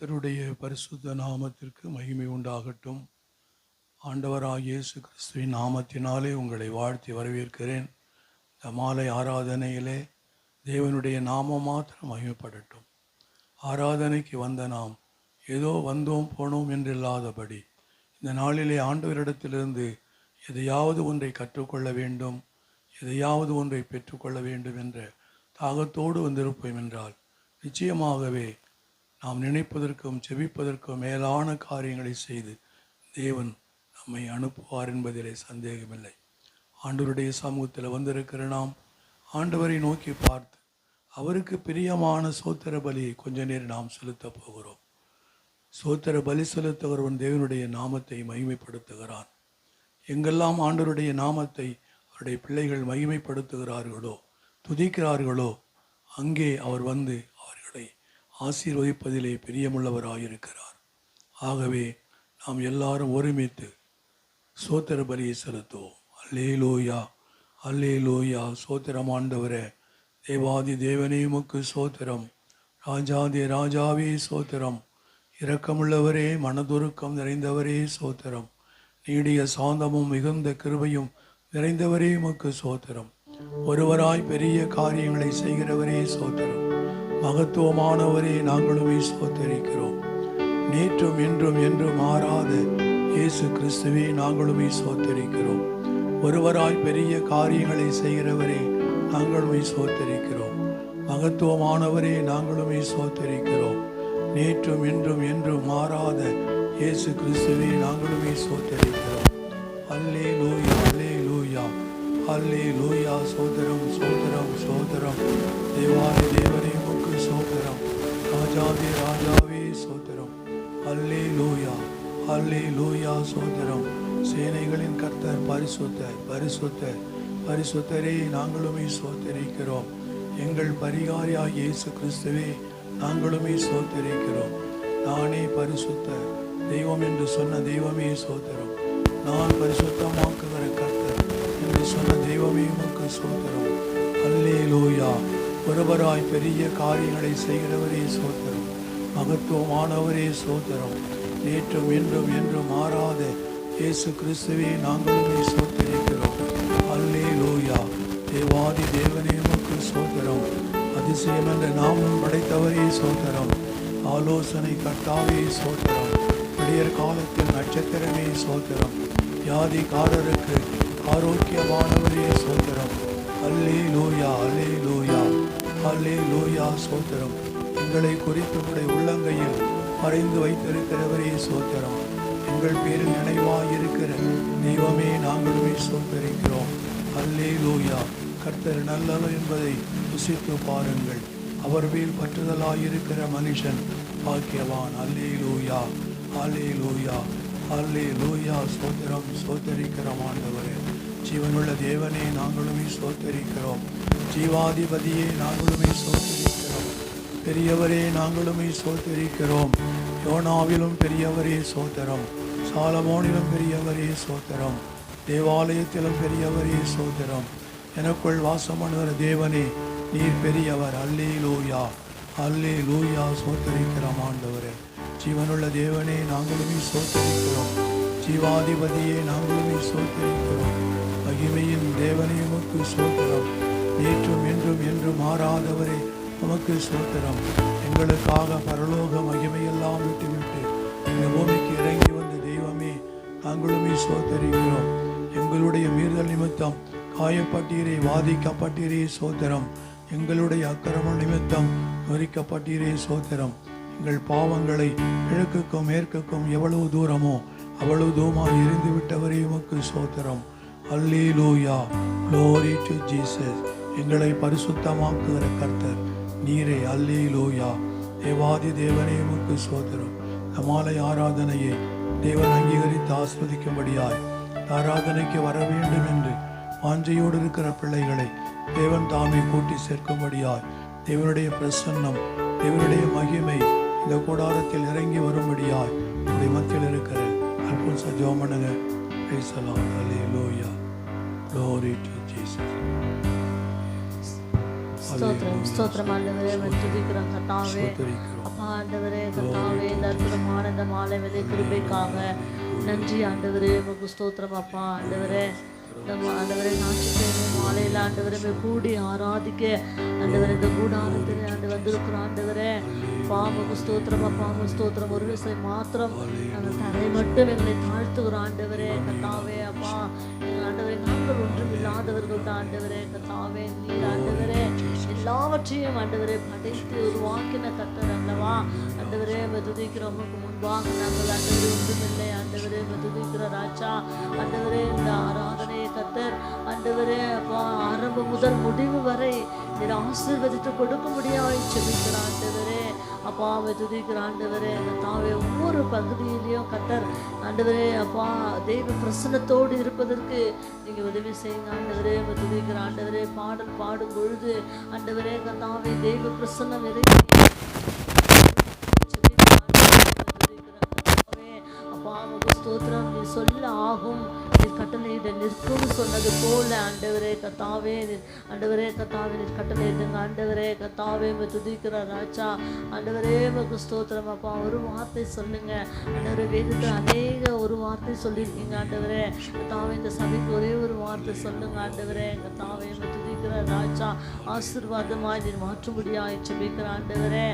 கர்த்தருடைய பரிசுத்த நாமத்திற்கு மகிமை உண்டாகட்டும். ஆண்டவராகிய இயேசு கிறிஸ்துவின் நாமத்தினாலே உங்களை வாழ்த்தி வரவேற்கிறேன். இந்த மாலை ஆராதனையிலே தேவனுடைய நாமம் மாத்திரம் மகிமைப்படட்டும். ஆராதனைக்கு வந்த நாம் ஏதோ வந்தோம் போனோம் என்றில்லாதபடி இந்த நாளிலே ஆண்டவரிடத்திலிருந்து எதையாவது ஒன்றை கற்றுக்கொள்ள வேண்டும், எதையாவது ஒன்றை பெற்றுக்கொள்ள வேண்டும் என்ற தாகத்தோடு வந்திருப்போம் என்றால் நிச்சயமாகவே நாம் நினைப்பதற்கும் செபிப்பதற்கும் மேலான காரியங்களை செய்து தேவன் நம்மை அனுப்புவார் என்பதிலே சந்தேகமில்லை. ஆண்டவருடைய சமூகத்தில் வந்திருக்கிற நாம் ஆண்டவரை நோக்கி பார்த்து அவருக்கு பிரியமான சோத்திர பலியை கொஞ்ச நேரம் நாம் செலுத்த போகிறோம். சோத்திர பலி செலுத்துகிறவன் தேவனுடைய நாமத்தை மகிமைப்படுத்துகிறான். எங்கெல்லாம் ஆண்டவருடைய நாமத்தை அவருடைய பிள்ளைகள் மகிமைப்படுத்துகிறார்களோ, துதிக்கிறார்களோ, அங்கே அவர் வந்து அவர்களை ஆசீர்வதிப்பதிலே பிரியமுள்ளவராயிருக்கிறார். ஆகவே நாம் எல்லாரும் ஒருமித்து சோத்திர பலியை செலுத்துவோம். அல்லேலூயா, அல்லேலூயா. சோத்திரம் ஆண்டவரே, தேவாதி தேவனே உமக்கு சோத்திரம். ராஜாதி ராஜாவே சோத்திரம். இரக்கமுள்ளவரே, மனதுருக்கம் நிறைந்தவரே சோத்திரம். நீடிய சாந்தமும் மிகுந்த கிருபையும் நிறைந்தவரே உமக்கு சோத்திரம். ஒருவராய் பெரிய காரியங்களை செய்கிறவரே சோத்திரம். மகத்துவமானவரே, நாங்களுமே சோத்தரிக்கிறோம். நேற்றும் இன்றும் என்றும் மாறாத இயேசு கிறிஸ்துவே, நாங்களுமே சோத்தரிக்கிறோம். ஒருவராய் பெரிய காரியங்களை செய்கிறவரே, நாங்களுமே சோத்தரிக்கிறோம். மகத்துவமானவரே, நாங்களுமே சோத்தரிக்கிறோம். நேற்றும் இன்றும் என்றும் மாறாத இயேசு கிறிஸ்துவே, நாங்களுமே சோத்தரிக்கிறோம். அல்லேலூயா, அல்லேலூயா, அல்லேலூயா. சோதரம், சோதரம், சோதரம். தேவாதி தேவனே உமக்கு சோதரம். ராஜாதி ராஜாவே சோதரம். அல்லேலூயா, அல்லேலூயா. சோதரம். சேனைகளின் கர்த்தர் பரிசுத்தர், பரிசுத்தர், பரிசுத்தரே, நாங்களுமே சோதரிக்கிறோம். எங்கள் பரிகாரியாகிய இயேசு கிறிஸ்துவே, நாங்களுமே சோதரிக்கிறோம். நானே பரிசுத்த தெய்வம் என்று சொன்ன தெய்வமே சோதரம். நான் பரிசுத்தமாக்குகிற கர்த்தர் என்று சொன்ன தெய்வமே உமக்கு சோதரம். அல்லேலூயா. ஒருவராய் பெரிய காரியங்களை செய்கிறவரே சோதரம். மகத்துவமானவரே சோதரம். நேற்றும் இன்றும் என்றும் மாறாத இயேசு கிறிஸ்துவே, நாங்களுமே சோதரிக்கிறோம். அல்லேலூயா. தேவாதி தேவனே உமக்கு சோதரம். அதிசயம் என்ற நாமம் படைத்தவரே சோதரம். ஆலோசனை கர்த்தாவே சோதரம். விடியற் காலத்தில் நட்சத்திரமே சோதரம். வியாதிக்காரருக்கு ஆரோக்கியமானவரே சோதரம். அல்லேலூயா, அல்லேலூயா, அல்லேலூயா. சோதரம். எங்களை குறித்து உடைய உள்ளங்கையில் மறைந்து வைத்திருக்கிறவரே சோதரம். எங்கள் பேரில் நினைவாயிருக்கிற தெய்வமே, நாங்களுமே சோதரிக்கிறோம். அல்லேலூயா. கர்த்தர் நல்லவர் என்பதை ருசித்து பாருங்கள். அவர் மேல் பற்றுதலாயிருக்கிற மனுஷன் பாக்கியவான். அல்லேலூயா, அல்லேலூயா, அல்லேலூயா. சோதரம். சோதரிக்கிறோம் ஆண்டவரே. ஜீவனுள்ள தேவனே, நாங்களுமே சோதரிக்கிறோம். ஜீவாதிபதியே, நாங்களுமே சோதரிக்கிறோம். பெரியவரே, நாங்களுமே சோதரிக்கிறோம். யோனாவிலும் பெரியவரே சோதரம். சாலமோனிலும் பெரியவரே சோதரம். தேவாலயத்திலும் பெரியவரே சோதரம். எனக்குள் வாசமானவர் தேவனே, நீர் பெரியவர். அல்லேலூயா, அல்லேலூயா. சோதரிக்கிறோம் ஆண்டவரே. ஜீவனுள்ள தேவனே, நாங்களுமே சோதரிக்கிறோம். ஜீவாதிபதியே, நாங்களுமே சோதரிக்கிறோம். மகிமையின் தேவனே, உமக்கு சோதரம். நேற்றும் என்றும் என்றும் மாறாதவரே, உமக்கு சோதரம். எங்களுக்காக பரலோக மகிமையெல்லாம் விட்டுவிட்டு இந்த பூமிக்கு இறங்கி வந்த தெய்வமே, நாங்களுமே சோதரிக்கிறோம். எங்களுடைய மீறுதல் நிமித்தம் காயப்பட்டீரே, வாதிக்கப்பட்டீரே சோதரம். எங்களுடைய அக்கிரம நிமித்தம் நொறிக்கப்பட்டீரே சோதரம். எங்கள் பாவங்களை கிழக்குக்கும் மேற்குக்கும் எவ்வளவு தூரமோ அவ்வளவு தூரமாக எரிந்து விட்டவரே உமக்கு சோதரம். அல்லேலூயா, glory to Jesus. எங்களை பரிசுத்தமாக்குகிற கர்த்தர் நீரே. அல்லேலூயா. தேவாதி தேவனே உமக்கு சோதரம். மாலை ஆராதனையை தேவன் அங்கீகரித்து ஆஸ்வதிக்கும்படியாய் ஆராதனைக்கு வர வேண்டும் என்று வாஞ்சையோடு இருக்கிற பிள்ளைகளை தேவன் தாமே கூட்டி சேர்க்கும்படியாய் தேவனுடைய பிரசன்னம், தேவனுடைய மகிமை இந்த கூடாரத்தில் இறங்கி வரும்படியாய் உடைய மத்தியில் இருக்கிற அற்புத ஜெபமனுங்க. Praise the Lord. Hallelujah. Glory to Jesus. ஸ்தோத்திரம் ஸ்தோத்திரம் ஆண்டவரே துதிக்கிறோம் கத்தாவே. அப்பா ஆண்டவரே கத்தாவே இந்த அற்புதமான இந்த மாலை வேலை கிருபைக்காக நன்றி ஆண்டவரே. உமக்கு ஸ்தோத்திரம் அப்பா ஆண்டவரே. நம்ம ஆண்டவரை ஞாயிற்றுக்கிழமை மாலையில் ஆண்டவரை கூடி ஆராதிக்க ஆண்டவரை இந்த கூடாரத்தில் ஆண்டு வந்திருக்கிறோம் ஆண்டவரே. பாம்பு ஸ்தோத்திரம் பாம்பு ஸ்தோத்திரம். ஒரு விஷயம் மாத்திரம் நாங்கள் தரை மட்டும் எங்களை தாழ்த்துகிறோம் ஆண்டவரே கத்தாவே. அப்பா எங்கள் ஆண்டவரை நாங்கள் ஒன்றும் இல்லாதவர்கள் தான் ஆண்டவரே கத்தாவே. நீர் ஆண்டவரே எல்லாவற்றையும் ஆண்டவரை படைத்து உருவாக்கின கர்த்தர் அல்லவா ஆண்டவரே. துதிக்கிறவங்களுக்கு முன்பாக நாங்கள் ஆண்டவரே ஒன்றுமில்லை ஆண்டவரே. துதிக்கிற ராஜா ஆண்டவரே. இந்த ஆராதனையை கர்த்தர் ஆண்டவரே அப்பா ஆரம்பம் முதல் முடிவு வரை நீர் ஆசீர்வதித்து கொடுக்க முடியாது செபிக்கிற ஆண்டவரே. அப்பா துதிக்கிற ஆண்டவரே. தாவே ஒவ்வொரு பகுதியிலையும் கர்த்தர் ஆண்டவரே அப்பா தெய்வ பிரசன்னத்தோடு இருப்பதற்கு நீங்கள் உதவி செய்யுங்க ஆண்டவரே. துதிக்கிற ஆண்டவரே. பாடல் பாடும் பொழுது ஆண்டவரே கர்த்தாவே தெய்வ பிரசன்னம் இறங்கி அப்பா ஸ்தோத்திரம். நீ சொல்ல ஆகும் நீர் கட்டளையிட நிற்கும் சொன்னது போல ஆண்டவரே கத்தாவே. ஆண்டவரே கத்தாவே நீர் கட்டளையிடுங்க ஆண்டவரே கத்தாவே. துதிக்கிற ராஜா ஆண்டவரே உமக்கு ஸ்தோத்திரம் அப்பா. ஒரு வார்த்தை சொல்லுங்க ஆண்டவரே. வேதத்தில் அநேக ஒரு வார்த்தை சொல்லியிருக்கீங்க ஆண்டவரே கத்தாவே. இந்த சபைக்கு ஒரே ஒரு வார்த்தை சொல்லுங்க ஆண்டவரே கத்தாவே. துதிக்கிற ராஜா ஆசீர்வாதமாய் நீர் மாற்றும்படியாய் செபிக்கிற ஆண்டவரே.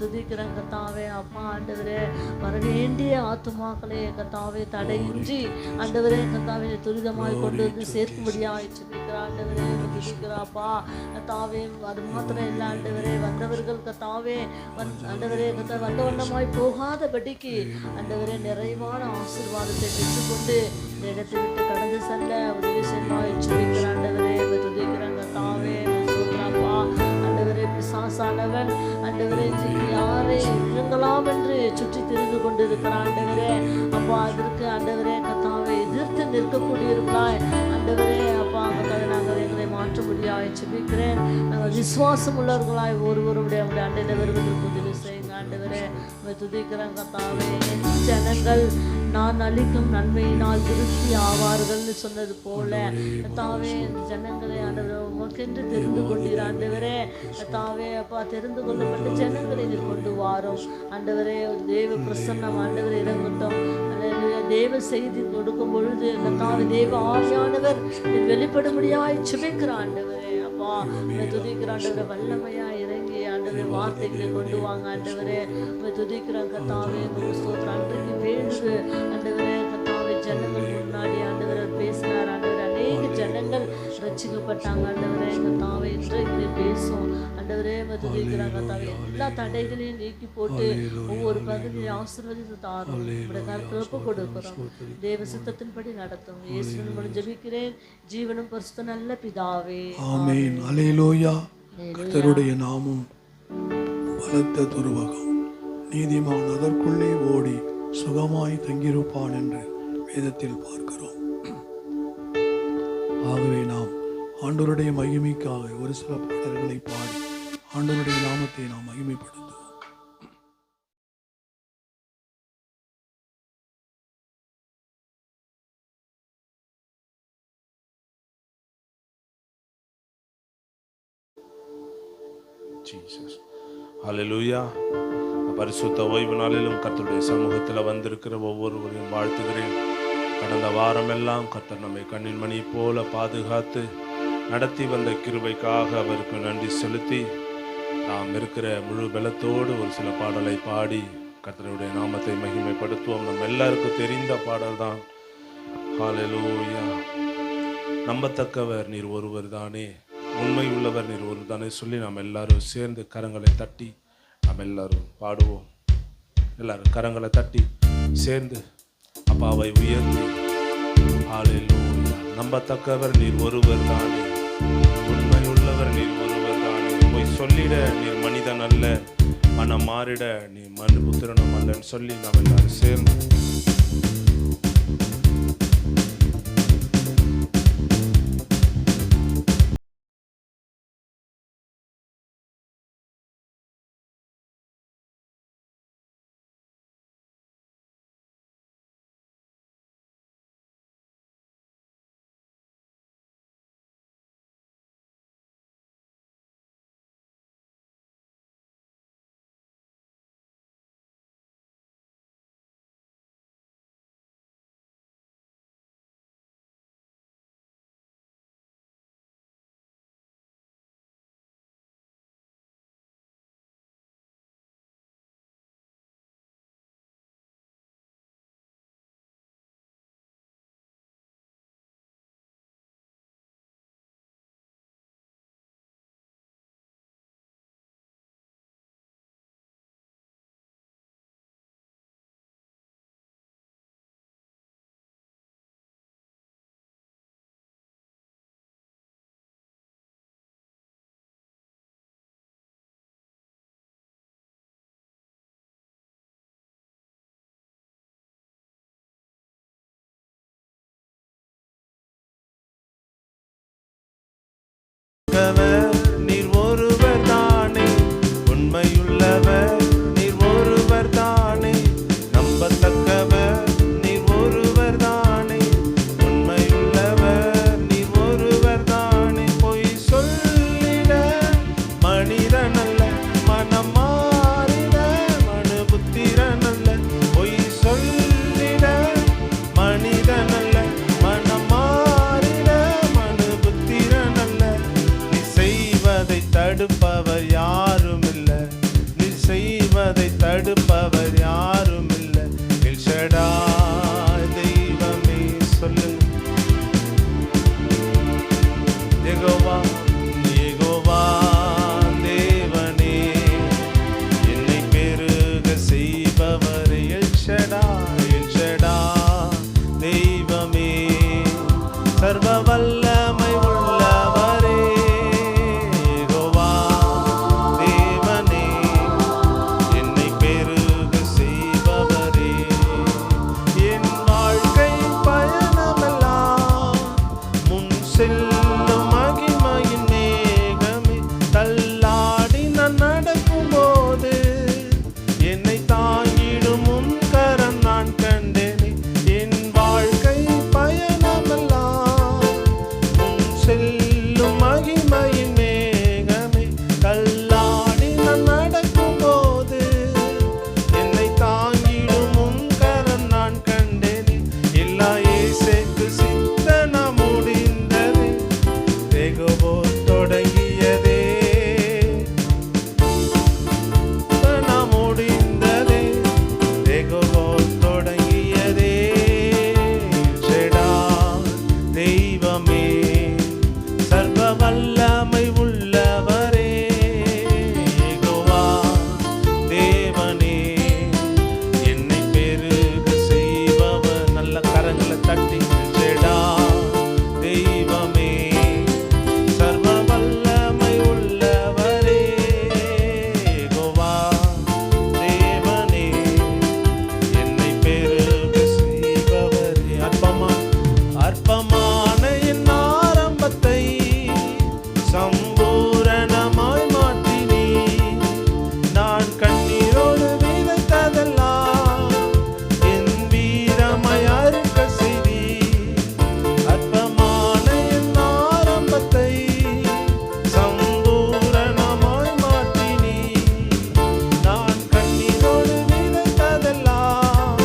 துதிக்கிற கத்தாவே அப்பா ஆண்டவரே. வரவேண்டிய ஆத்துமாக்களே கத்தாவே தடையின்றி ஆண்டவரே கத்தாவே துரிதமாய் கொண்டு வந்து சேர்க்கும்படியாய் செபிக்கிற ஆண்டவரே. துதிக்கிறாப்பா கத்தாவே. அது மாத்திரம் இல்லை ஆண்டவரே. வந்தவர்கள் கத்தாவே ஆண்டவரே கத்தா வந்த வண்ணமாய் போகாதபடிக்கு ஆண்டவரே நிறைவான ஆசீர்வாதத்தை பெற்றுக்கொண்டு இந்த இடத்தை விட்டு கடந்து செல்ல உதவி செய்வாய் செபிக்கிற ஆண்டவரே. துதிக்கிறாங்க கத்தாவே. ஆண்டவரே பிசாசானவன் ஆண்டவரே யாரை விழுங்கலாம் என்று சுற்றி திரிந்து கொண்டிருக்கிற ஆண்டவரே அப்பா. அதற்கு ஆண்டவரே கத்தாவை எதிர்த்து நிற்கக்கூடியிருப்பாய் ஆண்டவரே அப்பா. கத்தாவை நாங்கள் எங்களை மாற்ற முடியாது செபிக்கிறேன். நாங்கள் விசுவாசம் உள்ளவர்களாய் ஒருவருடைய அவருடைய அண்டையில் வருவதற்கு உதவி செய்யுங்க ஆண்டவரே. துதிக்கிறேன் கத்தாவே. ஜனங்கள் நான் அளிக்கும் நன்மையினால் திருப்தி ஆவார்கள்னு சொன்னது போல கத்தாவே ஜனங்களை ஆண்டவரே உமக்கென்று தெரிந்து கொண்டீர் ஆண்டவரே கத்தாவே அப்பா. தெரிந்து கொள்ளப்பட்ட ஜனங்களை நீர் கொண்டு வாரும் ஆண்டவரே. தேவ பிரசன்னம் ஆண்டவரை இறங்கட்டும். தேவ செய்தி கொடுக்கும் பொழுது கத்தாவே தேவ ஆவியானவர் வெளிப்படும்படியாய் செபிக்கிற ஆண்டவரே அப்பா. துதிக்கிற ஆண்டவரை வல்லமையா இறங்கி ஆண்டவரை வார்த்தைகளை கொண்டு வாங்க ஆண்டவரே. துதிக்கிற கத்தாவே ஸ்தோத்திரம். அன்றைக்கு வேண்டு ஆண்டவரே கத்தாவே ஜனங்கள் முன்னாடி ஆண்டவரை பேசினார் ஆண்டவரை. அநேக ஜனங்கள் ரட்சிக்கப்பட்டாங்க ஆண்டவரே கத்தாவே. இன்றைக்கு பேசும் ஆண்டவரே. துதிக்கிறாங்க கத்தாவே. எல்லா தடைகளையும் நீக்கி போட்டு ஒவ்வொரு பகுதியை ஆசீர்வதித்து தாரும். உடைய கருத்து கொடுக்கிறோம். தேவ சித்தத்தின்படி நடத்தும். இயேசுவின் மூலம் ஜெபிக்கிறேன் ஜீவனும் பரிசுத்த நல்ல பிதாவே. ஆமென். அல்லேலூயா. கர்த்தருடைய நாமம் பலத்த துருவகம். நீதிமான் அதற்குள்ளே ஓடி சுகமாய் தங்கியிருப்பான் என்று வேதத்தில் பார்க்கிறோம். ஆகவே நாம் ஆண்டவருடைய மகிமைக்காக ஒரு சில பாடல்களை பாடி ஆண்டவருடைய நாமத்தை நாம் மகிமைப்படுத்துவோம். ஜீசஸ் ஹல்லேலூயா. பரிசுத்த ஓய்வு நாளிலும் கர்த்தருடைய சமூகத்தில் வந்திருக்கிற ஒவ்வொருவரையும் வாழ்த்துகிறேன். கடந்த வாரமெல்லாம் கர்த்தர் நம்மை கண்ணின் மணி போல பாதுகாத்து நடத்தி வந்த கிருபைக்காக அவருக்கு நன்றி செலுத்தி நாம் இருக்கிற முழு பலத்தோடு ஒரு சில பாடலை பாடி கர்த்தருடைய நாமத்தை மகிமைப்படுத்துவோம். நம்ம எல்லாருக்கும் தெரிந்த பாடல் தான் ஹல்லேலூயா. நம்பத்தக்கவர் நீர் ஒருவர் தானே, உண்மை உள்ளவர் நீர் ஒருவர் தானே சொல்லி நாம் எல்லாரும் சேர்ந்து கரங்களை தட்டி நாம் எல்லாரும் பாடுவோம். எல்லாரும் கரங்களை தட்டி சேர்ந்து அப்பாவை உயர்த்தி ஹல்லேலூயா. நம்பத்தக்கவர் நீர் ஒருவர் தானே, உண்மை உள்ளவர் நீர் ஒருவர் தானே. போய் சொல்லிட நீர் மனிதன் அல்ல, மனம் மாறிட நீ மனு புத்திரனும் அல்லன்னு சொல்லி நாம் எல்லாரும் சேர்ந்து நம்பத்தக்கவர் நீர் ஒருவர் தானே, உண்மையுள்ளவர் நீர் ஒருவர் தானே, நம்பத்தக்கவர் நீர் ஒருவர் தானே, உண்மையுள்ளவர் நீர் ஒருவர் தானே. பொய் சொல்லிட மனிதனல்ல, மனம் மாறிட மனு புத்திரனல்ல. பொய் சொல்லிட மனிதனல்ல, மனம் மாறிட மனு புத்திரனல்ல. நீ செய்வதை தடுப்பவர் யாருமில்ல, நீ செய்வதை தடுப்பவர் யாருமில்ல. எல் ஷடாய் தெய்வமே சொல்லுங்க. யெகோவா யெகோவா தேவனே, என்னை பெருக செய்பவர் எல் ஷடாய் எல் ஷடாய் தெய்வமே, சர்வ வல்லமை உள்ளவரே. யெகோவா தேவனே, என்னை பெருக செய்பவரே. என் வாழ்க்கை பயணமெல்லாம் முன் செல்லும் மகிமையின் மேகமே, தள்ளாடி நான் நடக்கும்போது என்னை தாங்கிடும் உன் கரம் நான் கண்டேனே. என் வாழ்க்கை பயணமெல்லாம் முன் செல்லும் மகிமையின் மேகமே, தள்ளாடி நான் நடக்கும்போது என்னை தாங்கிடும் உன் கரம் நான் கண்டேனே. எல்லா இயேசுக்கு சித்தன முடிந்ததே, வெகுவோ தொடங்கியதே, சித்தன முடிந்ததே, வெகுவோ தொடங்கியதே. ஷெடா தெய்வமே, சர்வ வல்லமை உள்ளவரே. யெகோவா தேவனே, என்னை பெருக செய்பவர். நல்ல கரங்களை தட்டி ஷெடா தெய்வமே, சர்வ வல்லமை உள்ளவரே. யெகோவா தேவனே, என்னை பெருக செய்பவரே. அற்பமான என் ஆரம்பத்தை சம்பூரணமாய் மாற்றினீ, நான் கண்ணீரோடு விதைத்ததெல்லாம் என் வீரமாய் அறுக்க செய்தீ. அற்பமான என் ஆரம்பத்தை சம்பூரணமாய் மாற்றினீ, நான் கண்ணீரோடு விதைத்ததெல்லாம்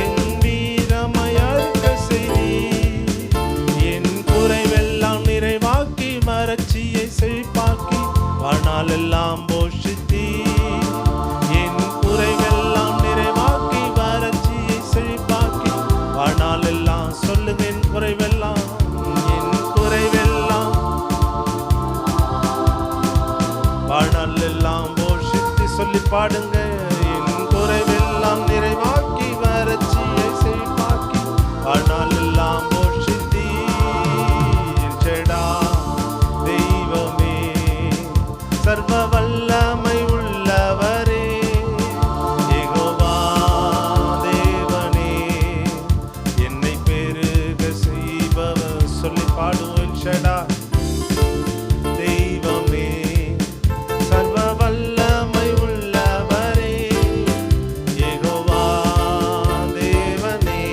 என் வீரமாய் அறுக்க செய்தீ. என் குறைவெல்லாம் நிறைவாக்கி வறட்சியை செழிப்பாக்கி வாழ்நாளெல்லாம் போஷித்தீ. என் குறைவெல்லாம் நிறைவாக்கி வறட்சியை செழிப்பாக்கி வாழ்நாளெல்லாம். சொல்லுங்க, என் குறைவெல்லாம், என் குறைவெல்லாம் வாழ்நாளெல்லாம் போஷித்து சொல்லி பாடுங்க. என் குறைவெல்லாம் நிறைவாக்கி வறட்சியை செழிப்பாக்கி வாழ்நாளெல்லாம் போஷித்தீ. ஷெடா தெய்வமே, சர்வ வல்லமை உள்ளவரே. யெகோவா தேவனே, என்னை பெருக செய்பவர். சொல்லி பாடுவோம். ஷெடா தெய்வமே, சர்வ வல்லமை உள்ளவரே. யெகோவா தேவனே,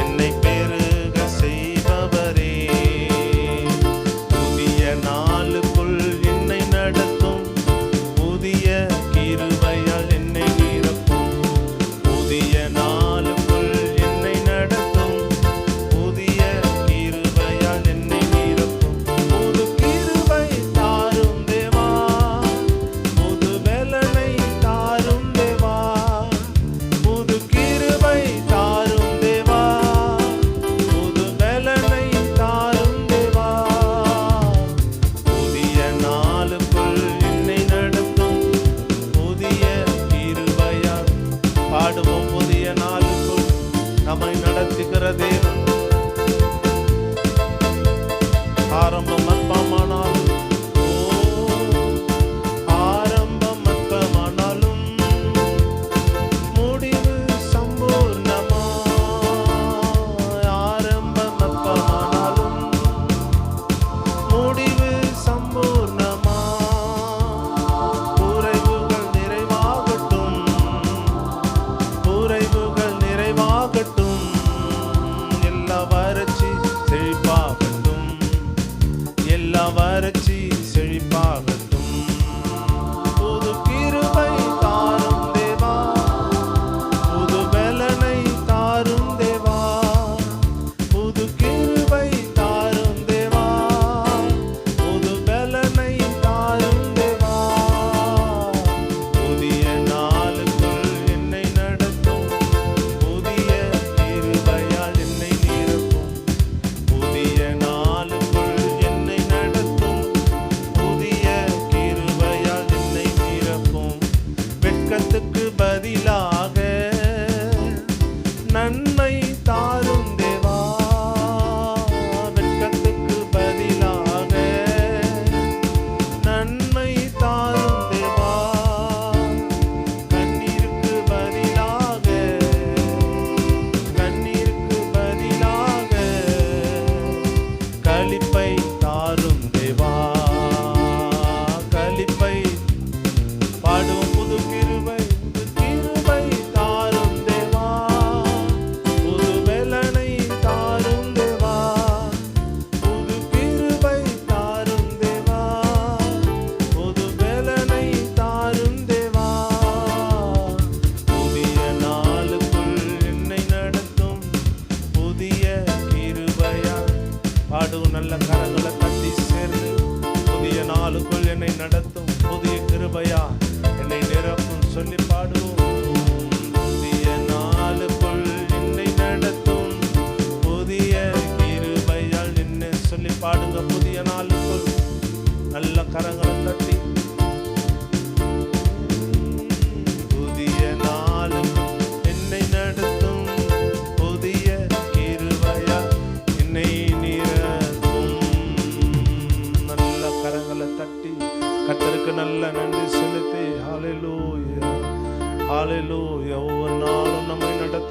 என்னை பெருக செய்பவரே. புதிய நாளுக்குள் என்னை நடத்தும், புதிய கிருபையால் என்னை நிரப்பும். புதிய நாளுக்குள் என்னை நடத்தும், புதிய கிருபையால் என்னை நிரப்பும். புது கிருபை தாரும் தேவா, புது பெலனை தாரும் தேவா, புது கிருபை தாரும் தேவா, புது பெலனை தாரும் தேவா. புதிய நாளுக்குள் என்னை நடத்தும், புதிய கிருபையால். பாடுவோம். புதிய நாளுக்குள் நம்மை நடத்துகிற தேவன். ஆரம்பம் அற்பமானாலும், ஆரம்பம் அற்பமானாலும் முடிவு சம்பூர்ணமா. ஆரம்பம் அற்பமானாலும் முடிவு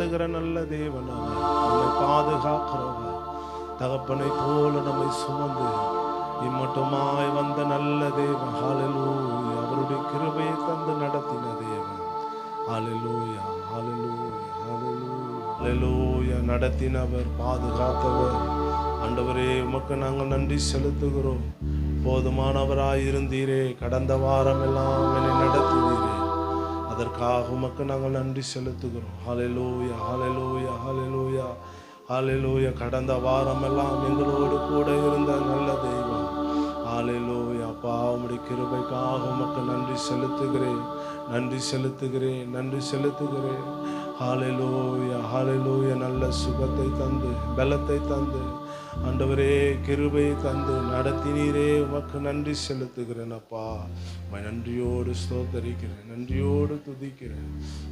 நடத்துகிற நல்ல தேவன் அவர். நம்மை பாதுகாக்கிறவர். தகப்பனை போல நம்மை சுமந்து இம்மட்டுமாய் வந்த நல்ல தேவன். ஹல்லேலூயா. அவருடைய கிருபையை தந்து நடத்தின தேவன். ஹல்லேலூயா, ஹல்லேலூயா, ஹல்லேலூயா, ஹல்லேலூயா. நடத்தினவர், பாதுகாத்தவர். ஆண்டவரே, உமக்கு நாங்கள் நன்றி செலுத்துகிறோம். போதுமானவராயிருந்தீரே. கடந்த வாரம் எல்லாம் என்னை நடத்தினீரே. அதற்காக உமக்கு நாங்கள் நன்றி செலுத்துகிறோம். ஹல்லேலூயா, ஹல்லேலூயா, ஹல்லேலூயா, ஹல்லேலூயா. கடந்த வாரம் எல்லாம் எங்களோடு கூட இருந்த நல்ல தெய்வம். ஹல்லேலூயா. அப்பா, உம்முடைய கிருபைக்காக உமக்கு நன்றி செலுத்துகிறேன், நன்றி செலுத்துகிறேன், நன்றி செலுத்துகிறேன். ஹல்லேலூயா, ஹல்லேலூயா. நல்ல சுகத்தை தந்து, பலத்தை தந்து, ஆண்டவரே கிருபை தந்து நடத்தினீரே. உமக்கு நன்றி செலுத்துகிறேன் அப்பா. உம்மை நன்றியோடு ஸ்தோத்தரிக்கிறேன், நன்றியோடு துதிக்கிறேன்.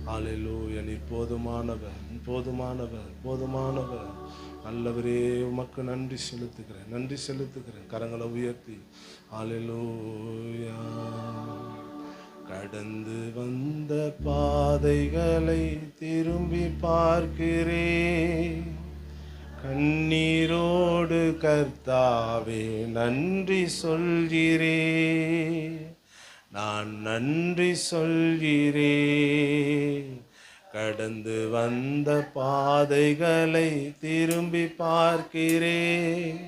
ஹல்லேலூயா. நீர் போதுமானவர், போதுமானவர், போதுமானவர். நல்லவரே, உமக்கு நன்றி செலுத்துகிறேன், நன்றி செலுத்துகிறேன். கரங்களை உயர்த்தி ஹல்லேலூயா. கடந்து வந்த பாதைகளை திரும்பி பார்க்கிறேன். கண்ணீரோடு கர்த்தாவே நன்றி சொல்கிறேன், நான் நன்றி சொல்கிறேன். கடந்து வந்த பாதைகளை திரும்பி பார்க்கிறேன்.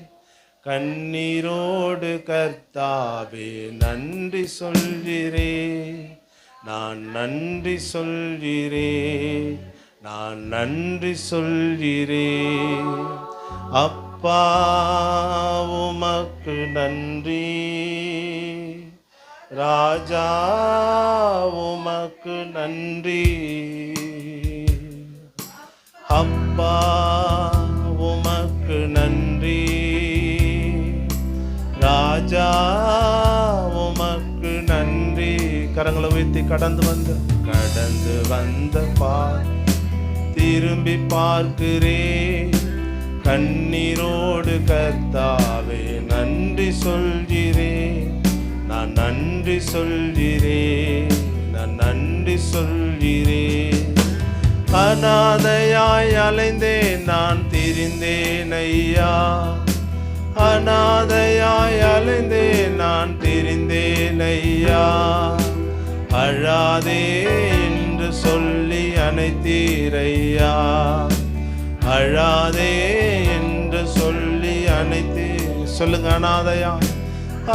கண்ணீரோடு கர்த்தாவே நன்றி சொல்கிறேன், நான் நன்றி சொல்கிறேன், நான் நன்றி சொல்கிறேன். அப்பா உமக்கு நன்றி, ராஜா உமக்கு நன்றி. அப்பா உமக்கு நன்றி, ராஜா உமக்கு நன்றி. கரங்களை உயர்த்தி கடந்து வந்த திரும்பி பார்க்கிறேன். கண்ணீரோடு கர்த்தாவே நன்றி சொல்கிறேன், நான் நன்றி சொல்கிறேன், நான் நன்றி சொல்கிறேன். அநாதையாய் அலைந்தேன், நான் திரிந்தேன் ஐயா. அநாதையாய் அலைந்தேன், நான் திரிந்தேன் ஐயா. அழாதே என்று சொல்லி அணைத்தீரையா, அழாதே என்று சொல்லி அணைத்தீ. சொல்லுங்க. அநாதையாய்,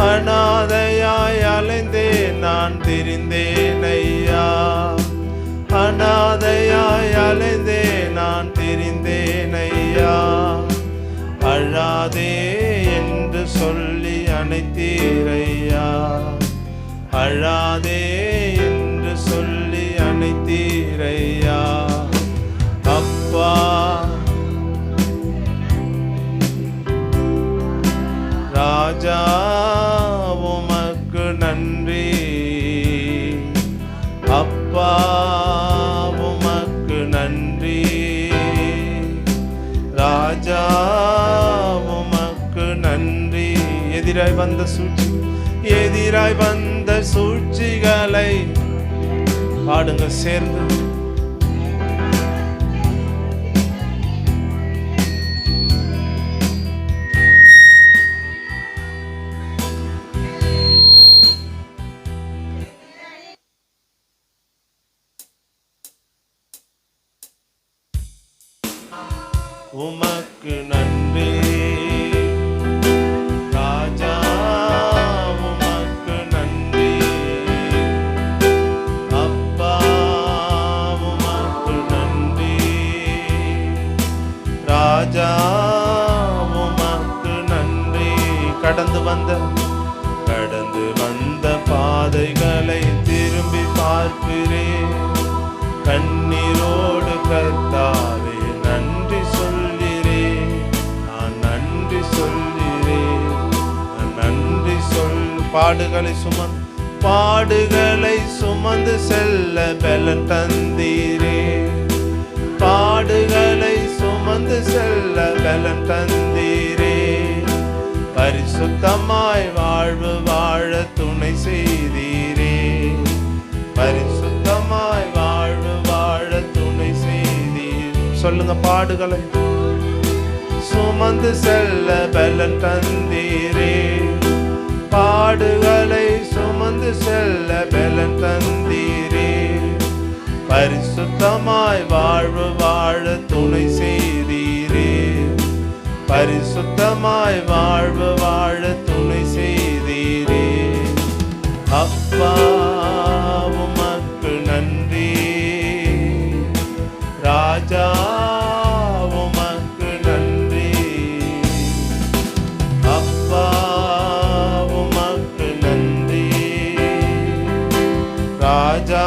அநாதையாய் அலைந்தேன், நான் திரிந்தேன் ஐயா. அநாதையாய் அலைந்தேன், நான் திரிந்தேன் ஐயா. அழாதே என்று சொல்லி அணைத்தீரையா, அழாதே என்று சொல்லி அணைத்தீரையா. அப்பா ராஜா உமக்கு நன்றி, அப்பா உமக்கு நன்றி, ராஜா உமக்கு நன்றி. எதிராய் வந்த சூழ்ச்சி, எதிராய் வந்த சூழ்ச்சிகளை பாடுங்க சேர்ந்து. உமக்கு நன்றி, ராஜா உமக்கு நன்றி, அப்பா உமக்கு நன்றி, ராஜா உமக்கு நன்றி. கடந்து வந்த பாதைகளை திரும்பி பார்க்கிறேன். கண்ணீரோடு கர்த்தாவே நன்றி சொல்கிறேன், நான் நன்றி சொல்கிறேன், நான் நன்றி பாடுகளை சுமந்து செல்ல பலன் தந்தீரே, பாடுகளை சுமந்து செல்ல பலன் தந்தீரே. பரிசுத்தமாய் வாழ்வு வாழ துணை செய்தீரே, பரிசுத்தமாய் வாழ்வு வாழ துணை செய்தீர். சொல்லுங்க பாடுகளை சுமந்து செல்ல பலன் தந்தீரே, பாடுகளை சுமந்து செல்ல பலன் தந்தீரே, பரிசுத்தமாய் வாழ்வு வாழ துணை செய்தீரே, பரிசுத்தமாய் வாழ்வு வாழ துணை செய்தீரே. அப்பா உமக்கு நன்றி, ராஜா உமக்கு நன்றி, அப்பா உமக்கு நன்றி, ராஜா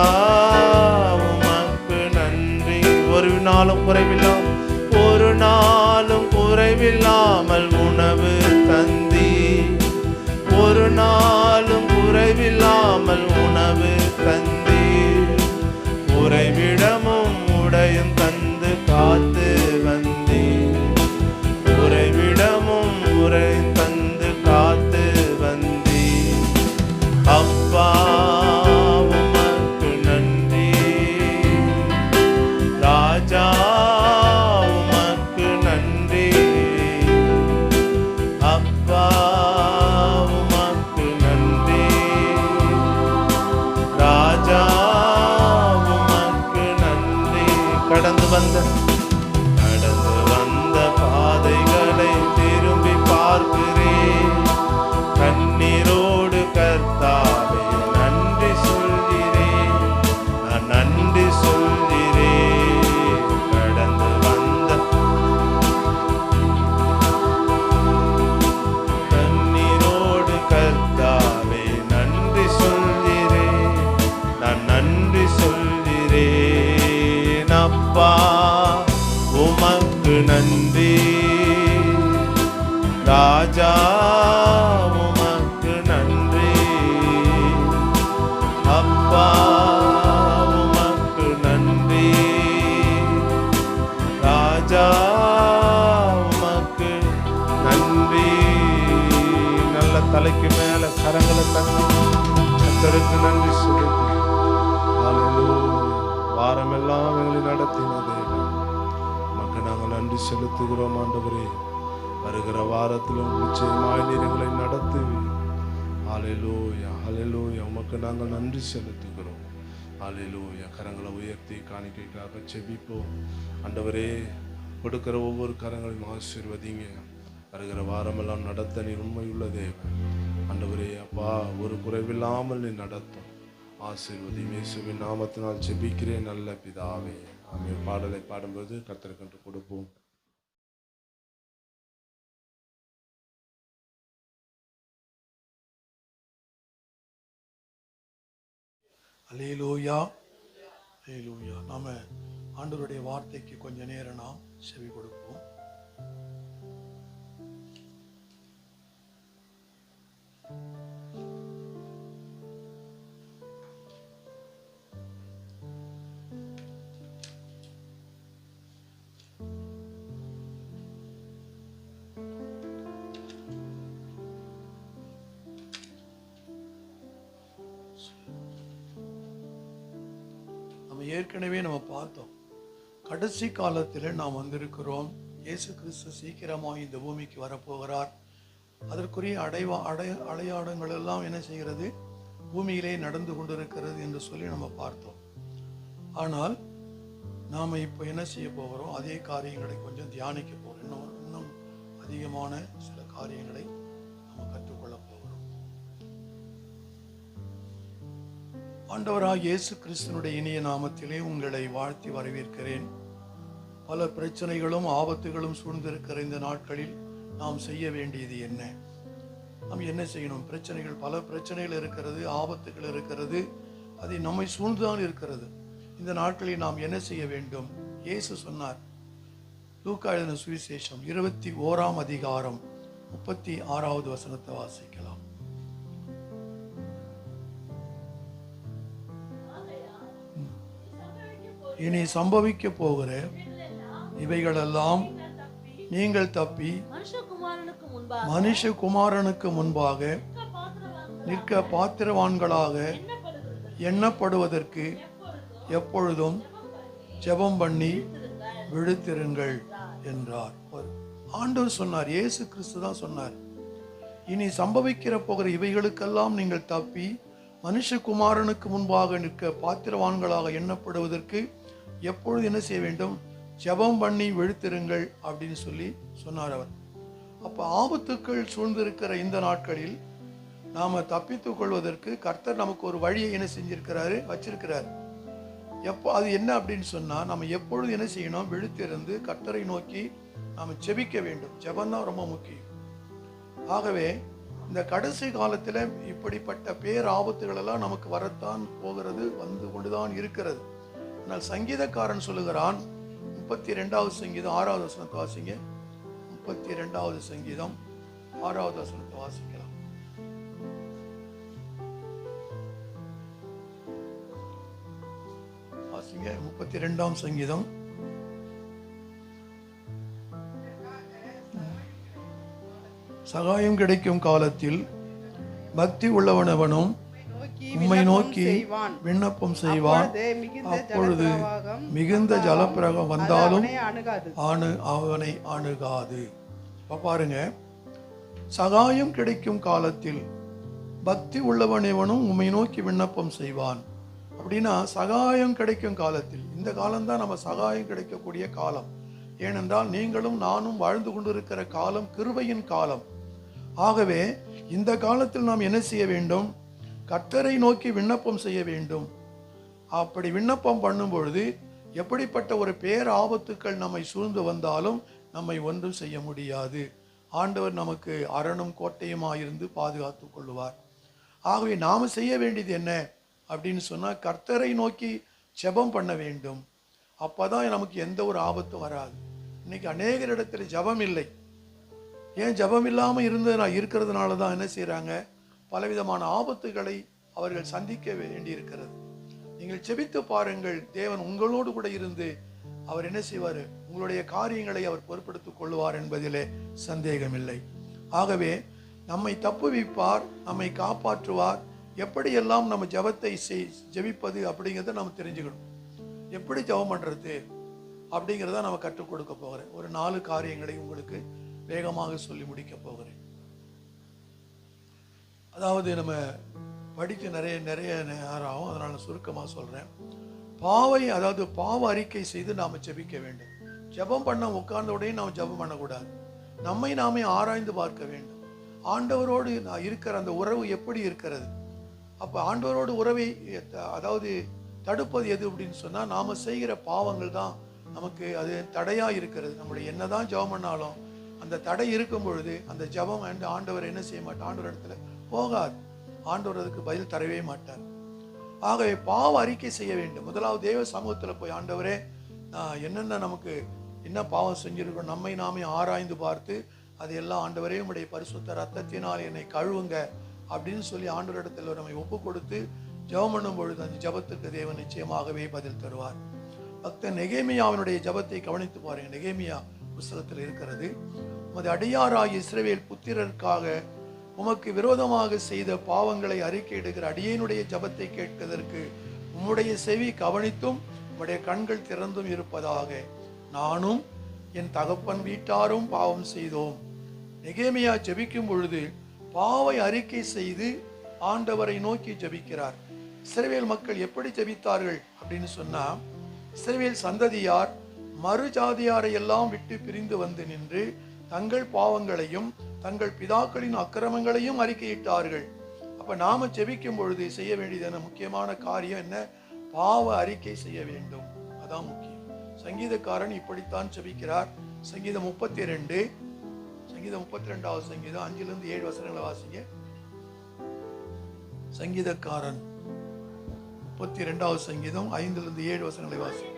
உமக்கு நன்றி. ஒரு நாளும் குறைவில்லாமல், ஒரு நாளும் குறைவில்லாமல் உணவு தந்தி, ஒரு நாளும் குறைவில்லாமல் உணவு தந்தி, உறைவிடமும் உடையும் தந்து காத்து வந்தி, உறைவிடமும் உரை தந்து காத்து வந்தி. அப்பா உமக்கு நன்றி, ராஜா உமக்கு நன்றி, அப்பா உமக்கு நன்றி, ராஜா உமக்கு நன்றி. கடந்து வந்த பாதைகளை திரும்பி பார்க்கிறேன், கண்ணீரோடு கர்த்தாவே நன்றி சொல்கிறேன், நான் நன்றி சொல்கிறேன். கடந்து வந்த கண்ணீரோடு கர்த்தாவே நன்றி சொல்கிறேன், நான் நன்றி சொல்கிறேன். அப்பா உமக்கு நன்றி, ராஜா உமக்கு நன்றி, அப்பா உமக்கு நன்றி, ராஜா உமக்கு நன்றி. நல்ல தலைக்கு மேல கரங்களை தட்டி கர்த்தருக்கு நன்றி செலுத்தி வாரமெல்லாம் எங்களை நடத்தின தேவன் உமக்கு நாங்கள் நன்றி செலுத்துகிறோம் ஆண்டவரே. வருகிற வாரத்திலும் நிச்சயமாய் நீர் எங்களை நடத்துவீர். ஹல்லேலூயா ஹல்லேலூயா, உமக்கு நாங்கள் நன்றி செலுத்துகிறோம். ஹல்லேலூயா. கரங்களை உயர்த்தி காணிக்கைக்காக செபிப்போம். ஆண்டவரே, கொடுக்கிற ஒவ்வொரு கரங்களையும் ஆசீர்வதிங்க. வருகிற வாரமெல்லாம் நடத்த நீர் உண்மையுள்ள தேவன். ஆண்டவரே அப்பா, ஒரு குறைவில்லாமல் நீ நடத்தும். ஆசீர்வதி இயேசுவின் நாமத்தினால் ஜெபிக்கிறேன் நல்ல பிதாவே. ஆமென். பாடலை பாடும்போது கர்த்தருக்கு கொடுப்போம். அல்லேலூயா அல்லேலூயா. நாம ஆண்டவருடைய வார்த்தைக்கு கொஞ்ச நேரம் நாம் செவி கொடுப்போம். ஏற்கனவே நம்ம பார்த்தோம், கடைசி காலத்தில் நாம் வந்திருக்கிறோம். இயேசு கிறிஸ்து சீக்கிரமாக இந்த பூமிக்கு வரப்போகிறார். அதற்குரிய அடையாளங்கள் எல்லாம் என்ன செய்கிறது, பூமியிலே நடந்து கொண்டிருக்கிறது என்று சொல்லி நம்ம பார்த்தோம். ஆனால் நாம் இப்போ என்ன செய்ய போகிறோம், அதே காரியங்களை கொஞ்சம் தியானிக்க போகிறோம். இன்னும் அதிகமான சில காரியங்களை நம்ம கற்றுக்கொள்ள போகிறோம். ஆண்டவராகிய இயேசு கிறிஸ்துவினுடைய இனிய நாமத்திலே உங்களை வாழ்த்தி வரவேற்கிறேன். பல பிரச்சனைகளும் ஆபத்துகளும் சூழ்ந்திருக்கிற இந்த நாட்களில் நாம் செய்ய வேண்டியது என்ன? நாம் என்ன செய்யணும்? பிரச்சனைகள், பல பிரச்சனைகள் இருக்கிறது, ஆபத்துகள் இருக்கிறது, அது நம்மை சூழ்ந்துதான் இருக்கிறது. இந்த நாட்களில் நாம் என்ன செய்ய வேண்டும்? இயேசு சொன்னார். லூக்கா எழுதின சுவிசேஷம் 21ஆம் அதிகாரம் 36வது வசனத்தை வாசிக்கலாம். இனி சம்பவிக்க போகிற இவைகளெல்லாம் நீங்கள் தப்பி மனுஷகுமாரனுக்கு முன்பாக நிற்க பாத்திரவான்களாக எண்ணப்படுவதற்கு எப்பொழுதும் ஜெபம் பண்ணி விழித்திருங்கள் என்றார். ஆண்டவர் சொன்னார், இயேசு கிறிஸ்து தான் சொன்னார், இனி சம்பவிக்கிற போகிற இவைகளுக்கெல்லாம் நீங்கள் தப்பி மனுஷகுமாரனுக்கு முன்பாக நிற்க பாத்திரவான்களாக எண்ணப்படுவதற்கு எப்பொழுது என்ன செய்ய வேண்டும்? ஜெபம் பண்ணி விழித்திருங்கள் அப்படின்னு சொல்லி சொன்னார் அவர். அப்போ ஆபத்துக்கள் சூழ்ந்திருக்கிற இந்த நாட்களில் நாம் தப்பித்துக் கொள்வதற்கு கர்த்தர் நமக்கு ஒரு வழியை என்ன செஞ்சிருக்கிறாரு, வச்சிருக்கிறார். எப்போ அது என்ன அப்படின்னு சொன்னால், நம்ம எப்பொழுது என்ன செய்யணும்? விழித்திருந்து கர்த்தரை நோக்கி நாம் ஜெபிக்க வேண்டும். ஜெபம்தான் ரொம்ப முக்கியம். ஆகவே இந்த கடைசி காலத்தில் இப்படிப்பட்ட பேர் ஆபத்துகள் எல்லாம் நமக்கு வரத்தான் போகிறது, வந்து கொண்டுதான் இருக்கிறது. ஆனால் சங்கீதக்காரன் சொல்லுகிறான், 32வது சங்கீதம் 6வது வசனத்தை வாசிங்க. 32வது சங்கீதம் 6வது வசனத்தை வாசிக்கலாம். வாசிங்க 32ஆம் சங்கீதம். சகாயம் கிடைக்கும் காலத்தில் பக்தி உள்ளவனவனும் உம்மை நோக்கி விண்ணப்பம் செய்வான். அப்பொழுது மிகுந்த ஜலப்பிரகம் வந்தாலும் அவனை அணுகாது. பாருங்க, சகாயம் கிடைக்கும் காலத்தில் பக்தி உள்ளவனவனும் உம்மை நோக்கி விண்ணப்பம் செய்வான். அப்படின்னா சகாயம் கிடைக்கும் காலத்தில், இந்த காலம்தான் நம்ம சகாயம் கிடைக்கக்கூடிய காலம். ஏனென்றால் நீங்களும் நானும் வாழ்ந்து கொண்டிருக்கிற காலம் கிருபையின் காலம். ஆகவே இந்த காலத்தில் நாம் என்ன செய்ய வேண்டும்? கர்த்தரை நோக்கி விண்ணப்பம் செய்ய வேண்டும். அப்படி விண்ணப்பம் பண்ணும் பொழுது எப்படிப்பட்ட ஒரு பேர் ஆபத்துக்கள் நம்மை சூழ்ந்து வந்தாலும் நம்மை ஒன்றும் செய்ய முடியாது. ஆண்டவர் நமக்கு அரணும் கோட்டையுமாயிருந்து பாதுகாத்து கொள்ளுவார். ஆகவே நாம் செய்ய வேண்டியது என்ன அப்படின்னு சொன்னால், கர்த்தரை நோக்கி ஜெபம் பண்ண வேண்டும். அப்போதான் நமக்கு எந்த ஒரு ஆபத்தும் வராது. இன்னைக்கு அநேகர் இடத்துல ஜெபம் இல்லை. ஏன் ஜெபம் இல்லாமல் இருக்கிறதுனால தான் என்ன செய்கிறாங்க? பலவிதமான ஆபத்துகளை அவர்கள் சந்திக்க வேண்டியிருக்கிறது. நீங்கள் ஜெபித்து பாருங்கள், தேவன் உங்களோடு கூட இருந்து அவர் என்ன செய்வார்? உங்களுடைய காரியங்களை அவர் பொறுப்படுத்திக் கொள்வார் என்பதிலே சந்தேகமில்லை. ஆகவே நம்மை தப்புவிப்பார், நம்மை காப்பாற்றுவார். எப்படியெல்லாம் நம்ம ஜெபத்தை ஜெபிப்பது அப்படிங்கிறத நம்ம தெரிஞ்சுக்கணும். எப்படி ஜெபம் பண்ணுறது அப்படிங்கிறத நம்ம கற்றுக் கொடுக்க போகிறேன். ஒரு 4 காரியங்களை உங்களுக்கு வேகமாக சொல்லி முடிக்க போகிறேன். அதாவது நம்ம படித்து நிறைய நேரம் ஆகும், அதனால சுருக்கமாக சொல்கிறேன். அதாவது பாவ அறிக்கை செய்து நாம் ஜெபிக்க வேண்டும். ஜெபம் பண்ண உட்கார்ந்த உடனே நாம் ஜெபம் பண்ணக்கூடாது. நம்மை நாமே ஆராய்ந்து பார்க்க வேண்டும். ஆண்டவரோடு இருக்கிற அந்த உறவு எப்படி இருக்கிறது? அப்போ ஆண்டவரோடு உறவை அதாவது தடுப்பது எது அப்படின்னு சொன்னால், நாம் செய்கிற பாவங்கள் தான் நமக்கு அது தடையாக இருக்கிறது. நம்மளுடைய என்னதான் ஜெபம் பண்ணாலும் அந்த தடை இருக்கும் பொழுது அந்த ஜெபம் ஆண்டவர் என்ன செய்ய மாட்டார்? ஆண்டவர் இடத்துல போகாது. ஆண்டவர் அதுக்கு பதில் தரவே மாட்டார். ஆகவே பாவ அறிக்கை செய்ய வேண்டும். முதலாவது தேவ சமூகத்தில் போய், ஆண்டவரே நான் என்னென்ன நமக்கு என்ன பாவம் செஞ்சிருக்கோம் நம்மை நாமே ஆராய்ந்து பார்த்து அதையெல்லாம் ஆண்டவரே உம்முடைய பரிசுத்த ரத்தத்தினால் என்னை கழுவுங்க அப்படின்னு சொல்லி ஆண்டவர் இடத்துல நம்மை ஒப்பு கொடுத்து ஜெபம் பண்ணும் பொழுது அந்த ஜெபத்துக்கு தேவன் நிச்சயமாகவே பதில் தருவார். பக்தன் நெகேமியாவினுடைய ஜெபத்தை கவனித்து பாருங்க. நெகேமியா புஸ்தகத்தில் இருக்கிறது. உமது அடியாராகிய இஸ்ரவேல் புத்திரருக்காக உமக்கு விரோதமாக செய்த பாவங்களை அறிக்கையிடுகிற அடியேனுடைய ஜெபத்தை கேட்பதற்கு உம்முடைய செவி கவனித்தும் உம்முடைய கண்கள் திறந்தும் இருப்பதாக. நானும் என் தகப்பன் வீட்டாரும் பாவம் செய்தோம். நெகேமியா ஜெபிக்கும் பொழுது பாவை அறிக்கை செய்து ஆண்டவரை நோக்கி ஜெபிக்கிறார். இஸ்ரவேல் மக்கள் எப்படி ஜெபித்தார்கள் அப்படின்னு சொன்னா, இஸ்ரவேல் சந்ததியார் மறு ஜாதியாரை எல்லாம் விட்டு பிரிந்து வந்து நின்று தங்கள் பாவங்களையும் தங்கள் பிதாக்களின் அக்கிரமங்களையும் அறிக்கையிட்டார்கள். அப்ப நாம ஜெபிக்கும் பொழுது செய்ய வேண்டியதான முக்கியமான காரியம் என்ன? பாவ அறிக்கை செய்ய வேண்டும். அதான் முக்கியம். சங்கீதக்காரன் இப்படித்தான் ஜெபிக்கிறார். சங்கீதம் 32 32வது சங்கீதம் 5லிருந்து 7 வசனங்களை வாசிங்க. சங்கீதக்காரன் 32வது சங்கீதம் 5லிருந்து 7 வசனங்களை வாசிங்க.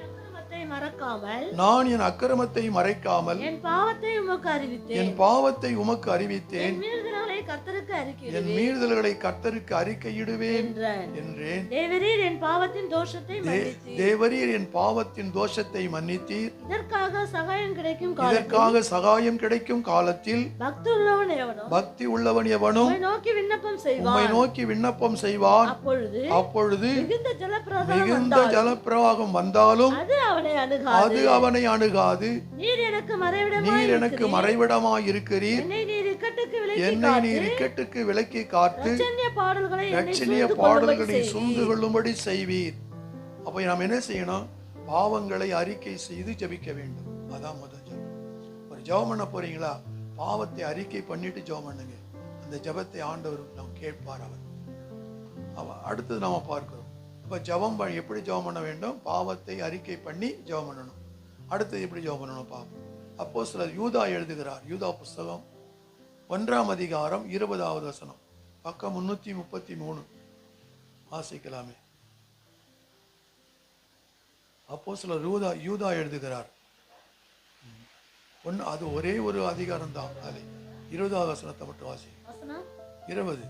நான் என் அக்கிரமத்தை மறைக்காமல் என் பாவத்தை உமக்கு அறிவித்தேன். என் பாவத்தை உமக்கு அறிவித்தேன். கர்த்தருக்கு என் அறிக்கையிடுவேன் மீறுதல்களை கர்த்தருக்கு அறிக்கையிடுவேன் என்றான். என்றேன். தேவரீர் என் பாவத்தின் தோஷத்தை மன்னித்தீர். தேவரீர் என் பாவத்தின் தோஷத்தை மன்னித்தீர். இதற்காக சகாயம் கிடைக்கும் இதற்காக சகாயம் கிடைக்கும் காலத்தில் பக்தி உள்ளவன் எவனோ பக்தி உள்ளவன் எவனும் உம்மை நோக்கி விண்ணப்பம் செய்வான். உம்மை நோக்கி விண்ணப்பம் செய்வான். அப்பொழுது மிகுந்த ஜலப்பிரவாகம் ஜலப்பிரவாகம் வந்தாலும் அது அவனை அணுகாது. நீர் எனக்கு மறைவிடமாய் இருக்கிறீர். என்னை நீர் இக்கட்டுக்கு விலக்கி காத்து இரட்சணிய பாடல்களை சூழ்ந்து கொள்ளும்படி செய்வீர். அப்ப நாம் என்ன செய்யணும்? பாவங்களை அறிக்கை செய்து ஜெபிக்க வேண்டும். அதான் முதல் ஜெபம். ஒரு ஜெபம் பண்ண போறீங்களா? பாவத்தை அறிக்கை பண்ணிட்டு ஜெபம் பண்ணுங்க. அந்த ஜெபத்தை ஆண்டவர் நாம் கேட்பார். அவர் அடுத்தது நாம பார்க்கிறோம். இப்ப ஜெபம் எப்படி ஜெபம் பண்ண வேண்டும்? பாவத்தை அறிக்கை பண்ணி ஜெபம் பண்ணணும். அடுத்தது எப்படி ஜெபம் பண்ணணும் பார்ப்போம். அப்போஸ்தலர் யூதா எழுதுகிறார். யூதா புஸ்தகம் 1ஆம் அதிகாரம் 20வது வசனம், பக்கம் 333 வாசிக்கலாமே. அப்போஸ்தலர் யூதா எழுதுகிறார். அது ஒரே ஒரு அதிகாரம் தான். அது 20வது வசனத்தை மட்டும் வாசி. 20.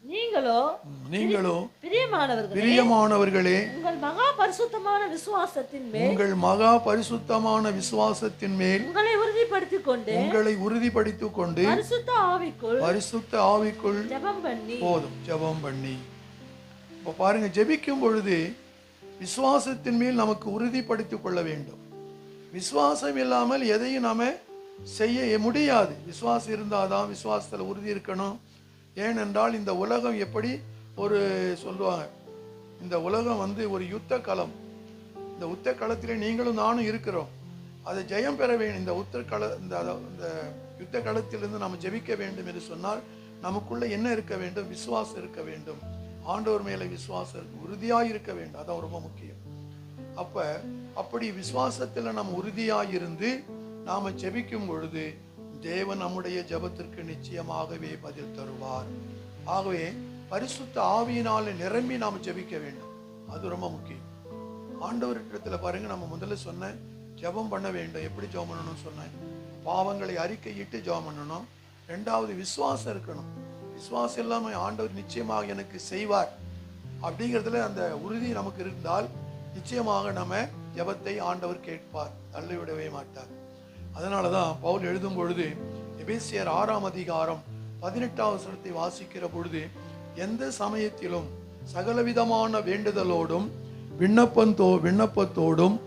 நீங்களோ பிரியமானவர்களே உங்கள் மகா பரிசுத்தமான விசுவாசத்தின் மேல் உங்களை உறுதிப்படுத்திக் கொண்டு பரிசுத்த ஆவிக்குள் ஜெபம் பண்ணி. இப்ப பாருங்க, ஜெபிக்கும் பொழுது விசுவாசத்தின் மேல் நமக்கு உறுதிப்படுத்திக் கொள்ள வேண்டும். விசுவாசம் இல்லாமல் எதையும் நாம செய்ய முடியாது. விசுவாசம் இருந்தாதான் விசுவாசத்துல உறுதி இருக்கணும். ஏனென்றால் இந்த உலகம் எப்படி ஒரு சொல்லுவாங்க, இந்த உலகம் ஒரு யுத்த களம். இந்த யுத்த களத்திலே நீங்களும் நானும் இருக்கிறோம். அதை ஜெயம் பெற வேண்டும். இந்த யுத்த களத்திலிருந்து நாம் ஜெபிக்க வேண்டும் என்று சொன்னால் நமக்குள்ள என்ன இருக்க வேண்டும்? விசுவாசம் இருக்க வேண்டும். ஆண்டவர் மேல விசுவாசம் உறுதியாய் இருக்க வேண்டும். அதான் ரொம்ப முக்கியம். அப்படி விசுவாசத்துல நாம் உறுதியாயிருந்து நாம ஜெபிக்கும் பொழுது தேவன் நம்முடைய ஜெபத்திற்கு நிச்சயமாகவே பதில் தருவார். ஆகவே பரிசுத்த ஆவியினால நிரம்பி நாம் ஜெபிக்க வேண்டும். அது ரொம்ப முக்கியம். ஆண்டவரிடத்துல பாருங்க, நம்ம முதல்ல சொன்னேன் ஜெபம் பண்ண வேண்டும். எப்படி ஜெபம் பண்ணணும்னு சொன்னேன்? பாவங்களை அறிக்கையிட்டு ஜெபம் பண்ணணும். 2வது விசுவாசம் இருக்கணும். விசுவாசம் இல்லாம ஆண்டவர் நிச்சயமாக எனக்கு செய்வார் அப்படிங்கிறதுல அந்த உறுதி நமக்கு இருந்தால் நிச்சயமாக நம்ம ஜெபத்தை ஆண்டவர் கேட்பார், தள்ளிவிடவே மாட்டார். அதனாலதான் பவுல் எழுதும் பொழுது எபேசியர் 6ஆம் அதிகாரம் 18வது வசனத்தை வாசிக்கிற பொழுது, எந்த சமயத்திலும் சகலவிதமான வேண்டுதலோடும் விண்ணப்பத்தோடும்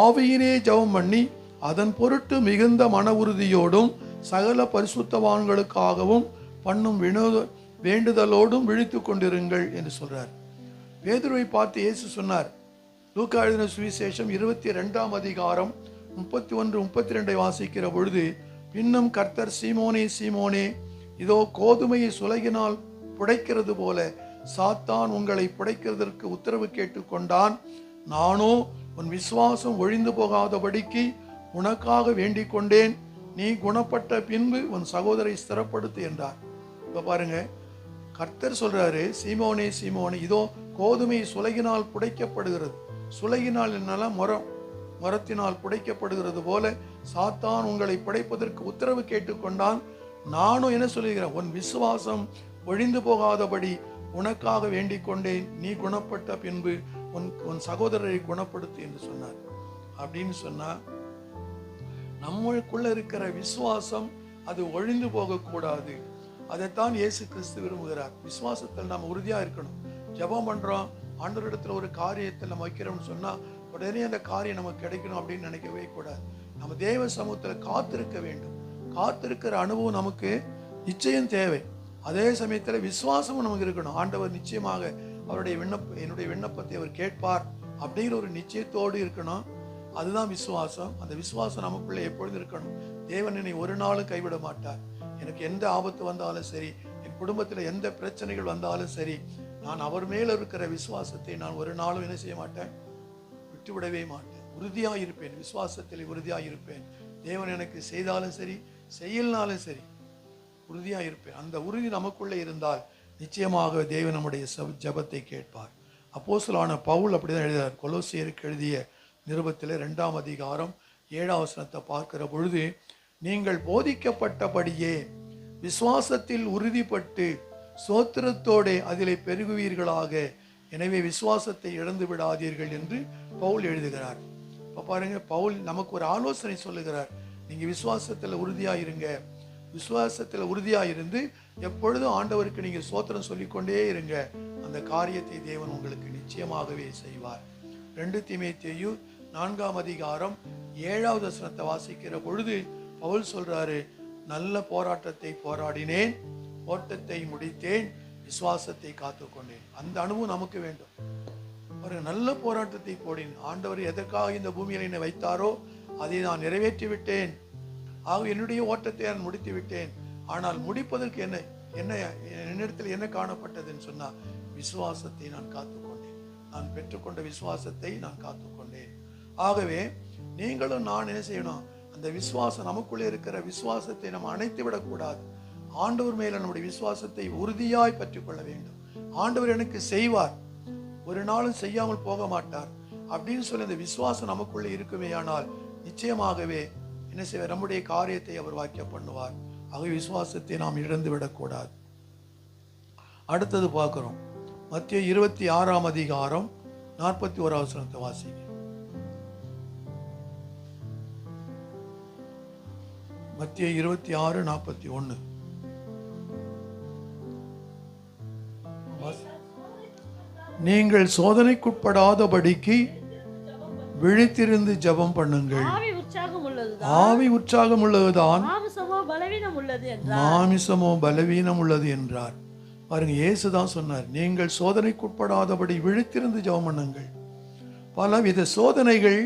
ஆவியினே ஜெபம் பண்ணி அதன் பொருட்டு மிகுந்த மன உறுதியோடும் சகல பரிசுத்தவான்களுக்காகவும் பண்ணும் வேண்டுதலோடும் விழித்து கொண்டிருங்கள் என்று சொல்றார். பேதுருவை பார்த்து இயேசு சொன்னார். லூக்கா எழுதின சுவிசேஷம் 22ஆம் அதிகாரம் 31-32 வாசிக்கிற பொழுது, பின்னும் கர்த்தர் சீமோனே சீமோனே, இதோ கோதுமையை சுலகினால் புடைக்கிறது போல சாத்தான் உங்களை புடைக்கிறதற்கு உத்தரவு கேட்டுக்கொண்டான். நானோ உன் விசுவாசம் ஒழிந்து போகாதபடிக்கு உனக்காக வேண்டிக் கொண்டேன். நீ குணப்பட்ட பின்பு உன் சகோதரை ஸ்திரப்படுத்து என்றார். இப்ப பாருங்க, கர்த்தர் சொல்றாரு, சீமோனே சீமோனே, இதோ கோதுமை சுலகினால் புடைக்கப்படுகிறது. சுலகினால் என்னால மரத்தினால் புடைக்கப்படுகிறது போல சாத்தான் உங்களை புடைப்பதற்கு உத்தரவு கேட்டுக்கொண்டான். நானும் என்ன சொல்லுகிறேன்? உன் விசுவாசம் ஒழிந்து போகாதபடி உனக்காக வேண்டிக் கொண்டேன். நீ குணப்பட்ட பின்பு உன் சகோதரரை குணப்படுத்து என்று சொன்னார். அப்படின்னு சொன்னா நம்மளுக்குள்ள இருக்கிற விசுவாசம் அது ஒழிந்து போகக்கூடாது. அதைத்தான் இயேசு கிறிஸ்து விரும்புகிறார். விசுவாசத்தில் நாம் உறுதியா இருக்கணும். ஜெபம் பண்றோம், ஆண்டவரிடத்துல ஒரு காரியத்தை நம்ம வைக்கிறோம்னு சொன்னா உடனே அந்த காரியம் நமக்கு கிடைக்கணும் அப்படின்னு நினைக்கவே கூடாது. நம்ம தேவ சமூகத்துல காத்திருக்க வேண்டும். காத்திருக்கிற அனுபவம் நமக்கு நிச்சயம் தேவை. அதே சமயத்துல விசுவாசமும் நமக்கு இருக்கணும். ஆண்டவர் நிச்சயமாக என்னுடைய விண்ணப்பத்தை அவர் கேட்பார் அப்படிங்கிற ஒரு நிச்சயத்தோடு இருக்கணும். அதுதான் விசுவாசம். அந்த விசுவாசம் நமக்குள்ள எப்பொழுது இருக்கணும். தேவன் என்னை ஒரு நாளும் கைவிட மாட்டார். எனக்கு எந்த ஆபத்து வந்தாலும் சரி, என் குடும்பத்துல எந்த பிரச்சனைகள் வந்தாலும் சரி, நான் அவர் மேல இருக்கிற விசுவாசத்தை நான் ஒரு நாளும் என்ன செய்ய மாட்டேன், விட்டுவிடவே மாட்டேன். உறுதியாயிருப்பேன், விசுவாசத்தில் உறுதியாயிருப்பேன். தேவன் எனக்கு செய்தாலும் சரி, செய்யலனாலும் சரி, உறுதியாயிருப்பேன். அந்த உறுதி நமக்குள்ளே இருந்தால் நிச்சயமாக தேவன் நம்முடைய ஜெபத்தை கேட்பார். அப்போஸ்தலனான பவுல் அப்படிதான் எழுதினார். கொலோசியருக்கு எழுதிய நிருபத்திலே 2ஆம் அதிகாரம் 7ஆம் வசனத்தை பார்க்கிற பொழுது, நீங்கள் போதிக்கப்பட்டபடியே விசுவாசத்தில் உறுதிப்பட்டு சோத்திரத்தோடே அதிலே பெருகுவீர்களாக. எனவே விசுவாசத்தை இழந்து விடாதீர்கள் என்று பவுல் எழுதுகிறார். இப்போ பாருங்க, பவுல் நமக்கு ஒரு ஆலோசனை சொல்லுகிறார். நீங்க விசுவாசத்தில் உறுதியாயிருங்க. விசுவாசத்தில் உறுதியாயிருந்து எப்பொழுதும் ஆண்டவருக்கு நீங்க சோத்திரம் சொல்லிக்கொண்டே இருங்க. அந்த காரியத்தை தேவன் உங்களுக்கு நிச்சயமாகவே செய்வார். 2 தீமோத்தேயு 4ஆம் அதிகாரம் 7வது வசனத்தை வாசிக்கிற பொழுது பவுல் சொல்றாரு, நல்ல போராட்டத்தை போராடினேன், ஓட்டத்தை முடித்தேன், விசுவாசத்தை காத்துக்கொண்டேன். அந்த அனுபவம் நமக்கு வேண்டும். ஒரு நல்ல போராட்டத்தை போடினேன். ஆண்டவர் எதற்காக இந்த பூமியில் என்னை வைத்தாரோ அதை நான் நிறைவேற்றி விட்டேன். ஆக என்னுடைய ஓட்டத்தை நான் முடித்து விட்டேன். ஆனால் முடிப்பதற்கு என்னிடத்தில் என்ன காணப்பட்டதுன்னு சொன்னா, விசுவாசத்தை நான் காத்துக்கொண்டேன். நான் பெற்றுக்கொண்ட விசுவாசத்தை நான் காத்துக்கொண்டேன். ஆகவே நீங்களும் நான் என்ன செய்யணும், அந்த விசுவாசம் நமக்குள்ளே இருக்கிற விசுவாசத்தை நம்ம அணைத்து விடக்கூடாது. ஆண்டவர் மேல நம்முடைய விசுவாசத்தை உறுதியாய் பற்றி கொள்ள வேண்டும். ஆண்டவர் எனக்கு செய்வார், ஒரு நாளும் செய்யாமல் போக மாட்டார் அப்படின்னு சொல்லி அந்த விசுவாசம் நமக்குள்ளே இருக்குமே, ஆனால் நிச்சயமாகவே என்ன செய்வார், நம்முடைய காரியத்தை அவர் வாக்கிய பண்ணுவார். ஆகவே விசுவாசத்தை நாம் இழந்து விடக்கூடாது. அடுத்தது பார்க்கிறோம், மத்திய 26ஆம் அதிகாரம் 41வது வசனத்தை வாசிங்க. மத்திய 26:41. நீங்கள் சோதனைக்குட்படாதபடிக்கு விழித்திருந்து ஜெபம் பண்ணுங்கள். ஆவி உற்சாகம் உள்ளதுதான், மாமிசமோ பலவீனம் உள்ளது என்றார். பாருங்க, இயேசுதான் சொன்னார், நீங்கள் சோதனைக்குட்படாதபடி விழித்திருந்து ஜெபம் பண்ணுங்கள். பலவித சோதனைகள்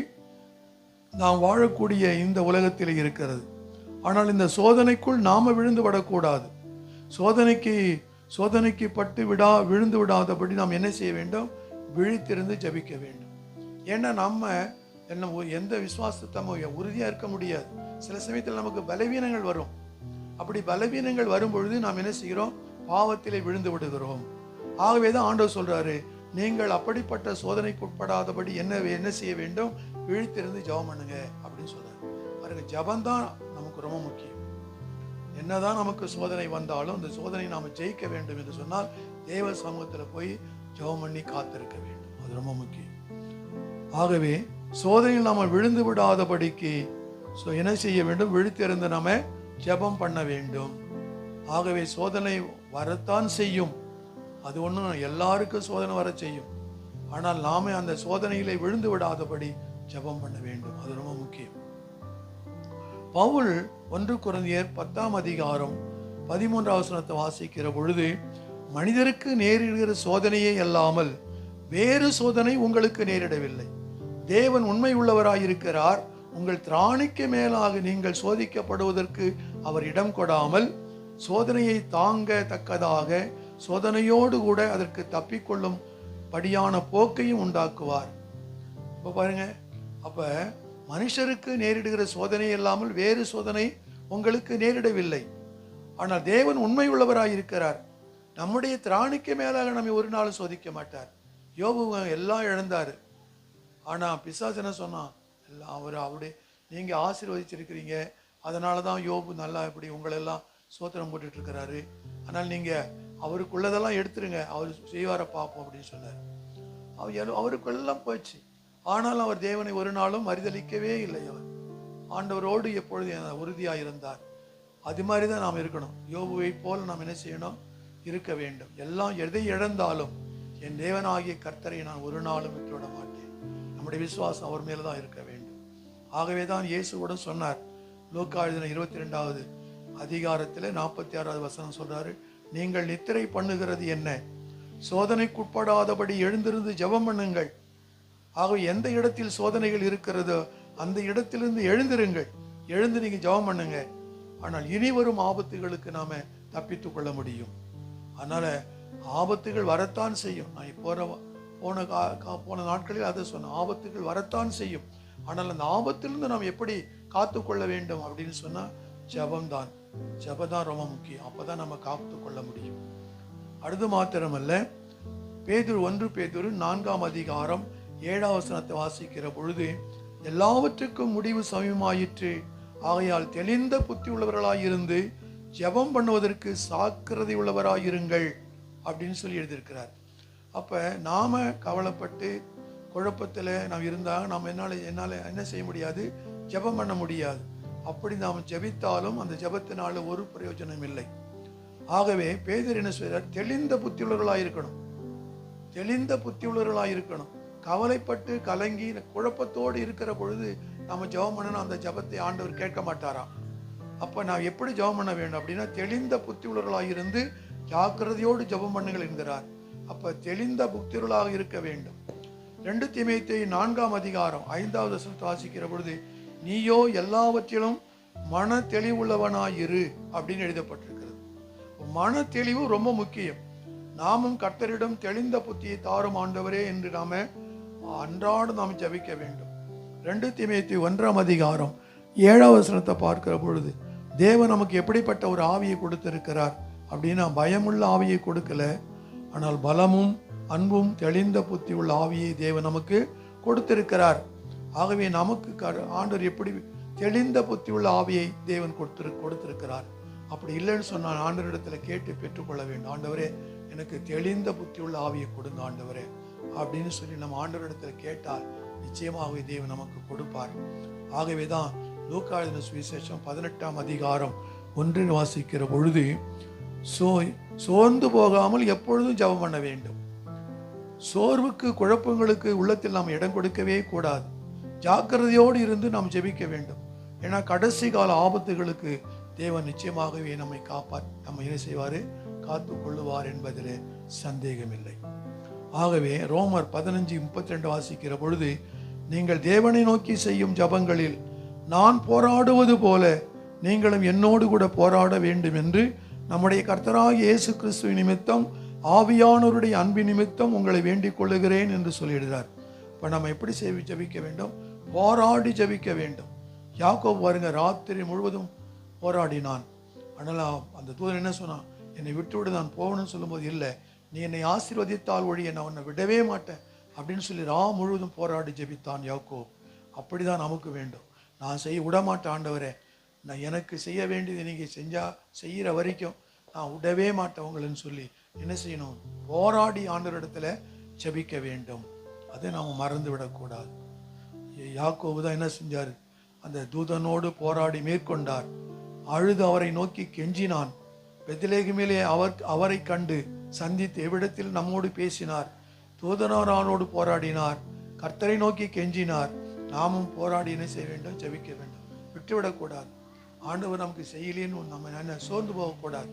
நாம் வாழக்கூடிய இந்த உலகத்தில் இருக்கிறது. ஆனால் இந்த சோதனைக்குள் நாம விழுந்து விடக்கூடாது. சோதனைக்கு பட்டு விழுந்து விடாதபடி நாம் என்ன செய்ய வேண்டும், விழித்திருந்து ஜெபிக்க வேண்டும். ஏன்னா நம்ம எந்த விசுவாசத்தை உறுதியா இருக்க முடியாது. சில சமயத்தில் நமக்கு பலவீனங்கள் வரும். அப்படி பலவீனங்கள் வரும் பொழுது நாம் என்ன செய்கிறோம், பாவத்திலே விழுந்து விடுகிறோம். ஆகவேதான் ஆண்டவர் சொல்றாரு, நீங்கள் அப்படிப்பட்ட சோதனைக்கு உட்படாதபடி என்ன செய்ய வேண்டும், விழித்திருந்து ஜெபம் பண்ணுங்க அப்படின்னு சொல்றாரு. பாருங்க, ஜெபம்தான் நமக்கு ரொம்ப முக்கியம். என்னதான் நமக்கு சோதனை வந்தாலும் அந்த சோதனை நாம ஜெயிக்க வேண்டும் என்று சொன்னால் தேவ சமூகத்துல போய் ஜெபம் பண்ணி காத்திருக்க வேண்டும். அது ரொம்ப முக்கியம். ஆகவே சோதனையில் நாம விழுந்து விடாதபடிக்கு என்ன செய்ய வேண்டும், விழித்திருந்து நாம ஜெபம் பண்ண வேண்டும். ஆகவே சோதனை வரத்தான் செய்யும். அது ஒன்றும் எல்லாருக்கும் சோதனை வர செய்யும். ஆனால் நாம அந்த சோதனையிலே விழுந்து விடாதபடி ஜெபம் பண்ண வேண்டும். அது ரொம்ப முக்கியம். பவுல் 1 கொரிந்தியர் 10ஆம் அதிகாரம் 13வது வசனத்தை வாசிக்கிற பொழுது, மனிதருக்கு நேரிடுகிற சோதனையே அல்லாமல் வேறு சோதனை உங்களுக்கு நேரிடவில்லை. தேவன் உண்மை உள்ளவராயிருக்கிறார். உங்கள் திராணிக்கு மேலாக நீங்கள் சோதிக்கப்படுவதற்கு அவர் இடம் கொடாமல் சோதனையை தாங்க தக்கதாக சோதனையோடு கூட அதற்கு தப்பிக்கொள்ளும் படியான போக்கையும் உண்டாக்குவார். இப்ப பாருங்க, அப்ப மனுஷருக்கு நேரிடுகிற சோதனை இல்லாமல் வேறு சோதனை உங்களுக்கு நேரிடவில்லை. ஆனால் தேவன் உண்மை உள்ளவராயிருக்கிறார். நம்முடைய திராணிக்கு மேலாக நம்மை ஒரு நாளும் சோதிக்க மாட்டார். யோபு எல்லாம் இழந்தாரு. ஆனா பிசாசு என்ன சொன்னான், அவருடைய நீங்க ஆசீர்வதிச்சிருக்கிறீங்க, அதனாலதான் யோபு நல்லா இப்படி உங்களெல்லாம் சோத்திரம் போட்டுட்டு இருக்கிறாரு. ஆனால் நீங்க அவருக்குள்ளதெல்லாம் எடுத்துருங்க, அவர் செய்வார பார்ப்போம் அப்படின்னு சொன்னார். அவருக்குள்ளெல்லாம் போச்சு. ஆனால் அவர் தேவனை ஒரு நாளும் மறுதலிக்கவே இல்லை. அவர் ஆண்டவரோடு எப்பொழுது உறுதியாக இருந்தார். அது மாதிரி தான் நாம் இருக்கணும். யோபுவை போல நாம் என்ன செய்யணும், இருக்க வேண்டும். எல்லாம் எதை இழந்தாலும் என் தேவனாகிய கர்த்தரை நான் ஒரு நாளும் விட்டுவிட மாட்டேன். நம்முடைய விசுவாசம் அவர் மேலதான் இருக்க வேண்டும். ஆகவே தான் இயேசுவோட சொன்னார், லூக்கா எழுதின 22வது அதிகாரத்தில் 46வது வசனம் சொல்றாரு, நீங்கள் நித்திரை பண்ணுகிறது என்ன, சோதனைக்குட்படாதபடி எழுந்திருந்து ஜெபம் பண்ணுங்கள். ஆகவே எந்த இடத்தில் சோதனைகள் இருக்கிறதோ அந்த இடத்திலிருந்து எழுந்திருங்கள், எழுந்து நீங்க ஜெபம் பண்ணுங்க. ஆனால் இனி வரும் ஆபத்துகளுக்கு நாம தப்பித்துக் கொள்ள முடியும். அதனால ஆபத்துகள் வரத்தான் செய்யும். நான் போன நாட்களில் அதை சொன்னேன், ஆபத்துகள் வரத்தான் செய்யும். ஆனால் அந்த ஆபத்திலிருந்து நாம் எப்படி காத்துக்கொள்ள வேண்டும் அப்படின்னு சொன்னா ஜெபம்தான். ஜெபம்தான் ரொம்ப முக்கியம். அப்பதான் நம்ம காத்து கொள்ள முடியும். அடுத்து மாத்திரமல்ல, 1 பேதுரு 4ஆம் அதிகாரம் 7வது வசனத்தை வாசிக்கிற பொழுது, எல்லாவற்றுக்கும் முடிவு சமயமாயிற்று, ஆகையால் தெளிந்த புத்தி உள்ளவர்களாயிருந்து ஜெபம் பண்ணுவதற்கு சாக்கிரதை உள்ளவராயிருங்கள் அப்படின்னு சொல்லி எழுதியிருக்கிறார். அப்போ நாம் கவலைப்பட்டு குழப்பத்தில் நாம் இருந்தால் நாம் என்னால் என்ன செய்ய முடியாது? ஜெபம் பண்ண முடியாது. அப்படி நாம் ஜெபித்தாலும் அந்த ஜெபத்தினால ஒரு பிரயோஜனம் இல்லை. ஆகவே பேதுரு என்ன சொல்றார்? தெளிந்த புத்தி உள்ளவர்களாயிருக்கணும். தெளிந்த புத்தி உள்ளவர்களாயிருக்கணும். கவலைப்பட்டு கலங்கி குழப்பத்தோடு இருக்கிற பொழுது நம்ம ஜெபம் பண்ணணும், அந்த ஜெபத்தை ஆண்டவர் கேட்க மாட்டாராம். அப்போ நான் எப்படி ஜெபம் பண்ண வேண்டும் அப்படின்னா, தெளிந்த புத்தி உள்ளவர்களாயிருந்து ஜாக்கிரதையோடு ஜெபம் பண்ணுங்கள் என்கிறார். அப்போ தெளிந்த புத்தியுள்ளவர்களாக இருக்க வேண்டும். 2 தீமோத்தேயு 4ஆம் அதிகாரம் 5வது வசனத்தை வாசிக்கிற பொழுது, நீயோ எல்லாவற்றிலும் மன தெளிவுள்ளவனாயிரு அப்படின்னு எழுதப்பட்டிருக்கிறது. மன தெளிவு ரொம்ப முக்கியம். நாமும் கர்த்தரிடம் தெளிந்த புத்தியை தாரும் ஆண்டவரே என்று நாம அன்றாடம் நாம் ஜெபிக்க வேண்டும். 2 தீமோத்தேயு 1ஆம் அதிகாரம் 7வது வசனத்தை பார்க்கிற பொழுது, தேவன் நமக்கு எப்படிப்பட்ட ஒரு ஆவியை கொடுத்திருக்கிறார் அப்படின்னா, பயமுள்ள ஆவியை கொடுக்கல, ஆனால் பலமும் அன்பும் தெளிந்த புத்தி உள்ள ஆவியை தேவன் நமக்கு கொடுத்திருக்கிறார். ஆகவே நமக்கு ஆண்டவர் எப்படி தெளிந்த புத்தி உள்ள ஆவியை தேவன் கொடுத்திருக்கிறார். அப்படி இல்லைன்னு சொன்னால் ஆண்டவரிடத்தில் கேட்டு பெற்றுக்கொள்ள வேண்டும். ஆண்டவரே, எனக்கு தெளிந்த புத்தி உள்ள ஆவியை கொடுங்க ஆண்டவரே அப்படின்னு சொல்லி நம்ம ஆண்டவரிடத்தில் கேட்டால் நிச்சயமாகவே தேவன் நமக்கு கொடுப்பார். ஆகவே தான் லூக்கா எழுதின சுவிசேஷம் 18ஆம் அதிகாரம் 1 வாசிக்கிற பொழுது, சோர்ந்து போகாமல் எப்பொழுதும் ஜெபம் பண்ண வேண்டும். சோர்வுக்கு குழப்பங்களுக்கு உள்ளத்தில் நாம் இடம் கொடுக்கவே கூடாது. ஜாக்கிரதையோடு இருந்து நாம் ஜெபிக்க வேண்டும். ஏன்னா கடைசி கால ஆபத்துகளுக்கு தேவன் நிச்சயமாகவே நம்மை நம்ம என்ன செய்வாரு? காத்து கொள்ளுவார் என்பதிலே சந்தேகமில்லை. ஆகவே ரோமர் 15:32 வாசிக்கிற பொழுது, நீங்கள் தேவனை நோக்கி செய்யும் ஜபங்களில் நான் போராடுவது போல நீங்களும் என்னோடு கூட போராட வேண்டும் என்று நம்முடைய கர்த்தராகிய இயேசு கிறிஸ்துவின் நிமித்தம் ஆவியானவருடைய அன்பின் நிமித்தம் உங்களை வேண்டிக் கொள்ளுகிறேன் என்று சொல்லிடுகிறார். இப்போ நம்ம எப்படி ஜெபிக்க வேண்டும்? போராடி ஜெபிக்க வேண்டும். யாக்கோபு பாருங்க, ராத்திரி முழுவதும் போராடினான். ஆனால் அந்த தூதன் என்ன சொன்னான்? என்னை விட்டுவிடு, நான் போகணும்னு சொல்லும்போது, இல்லை, நீ என்னை ஆசீர்வதித்தால் ஒழிய நான் உன்னை விடவே மாட்டேன் அப்படின்னு சொல்லி முழுவதும் போராடி ஜெபித்தான் யாக்கோபு. அப்படிதான் நமக்கு வேண்டும். நான் விடமாட்டேன் ஆண்டவரே, நான் எனக்கு செய்ய வேண்டியது நீங்கள் செய்கிற வரைக்கும் நான் விடவே மாட்டேன் உங்களுன்னு சொல்லி என்ன செய்யணும்? போராடி ஆண்டவரிடத்துல ஜெபிக்க வேண்டும். அதை நாம் மறந்து விடக்கூடாது. யாக்கோபு தான் என்ன செஞ்சார்? அந்த தூதனோடு போராடி மேற்கொண்டார். அழுது அவரை நோக்கி கெஞ்சினான். பெத்லெகேமிலே அவரை கண்டு சந்தித்து எவ்விடத்தில் நம்மோடு பேசினார். தூதனாரோடு போராடினார். கர்த்தரை நோக்கி கெஞ்சினார். நாமும் போராடி என்ன செய்ய வேண்டும்? ஜெபிக்க வேண்டும். விட்டுவிடக்கூடாது. ஆண்டவர் நமக்கு செய்யலேன்னு நம்ம என்ன சோர்ந்து போகக்கூடாது.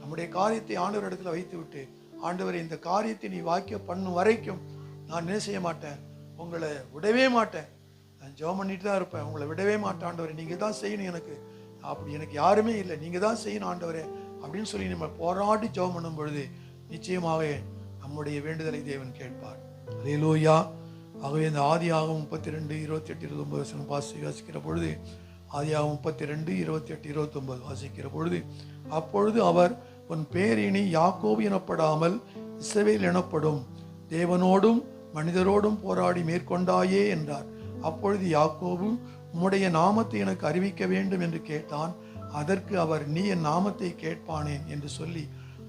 நம்முடைய காரியத்தை ஆண்டவர் இடத்துல வைத்து விட்டு, ஆண்டவர் இந்த காரியத்தை நீ வாக்கிய பண்ணும் வரைக்கும் நான் என்ன செய்ய மாட்டேன்? உங்களை விடவே மாட்டேன். நான் ஜெபம் பண்ணிட்டு தான் இருப்பேன். உங்களை விடவே மாட்டேன் ஆண்டவரே, நீங்கள் தான் செய்யணும். எனக்கு அப்படி எனக்கு யாருமே இல்லை, நீங்கள் தான் செய்யணும் ஆண்டவரே அப்படின்னு சொல்லி நம்ம போராடி ஜெபம் பண்ணும் பொழுது நிச்சயமாக நம்முடைய வேண்டுதலை தேவன் கேட்பார். அல்லேலூயா. ஆகவே இந்த ஆதியாகமம் 32:28-29 வாசிக்கிற பொழுது, ஆதியாகமம் 32:28-29 வாசிக்கிற பொழுது, அப்பொழுது அவர், உன் பேர் இனி யாக்கோபு எனப்படாமல் இஸ்ரவேல் எனப்படும், தேவனோடும் மனிதரோடும் போராடி மேற்கொண்டாயே என்றார். அப்பொழுது யாக்கோபு, உம்முடைய நாமத்தை எனக்கு அறிவிக்க வேண்டும் என்று கேட்டான். அதற்கு அவர், நீ என் நாமத்தை கேட்பானேன் என்று சொல்லி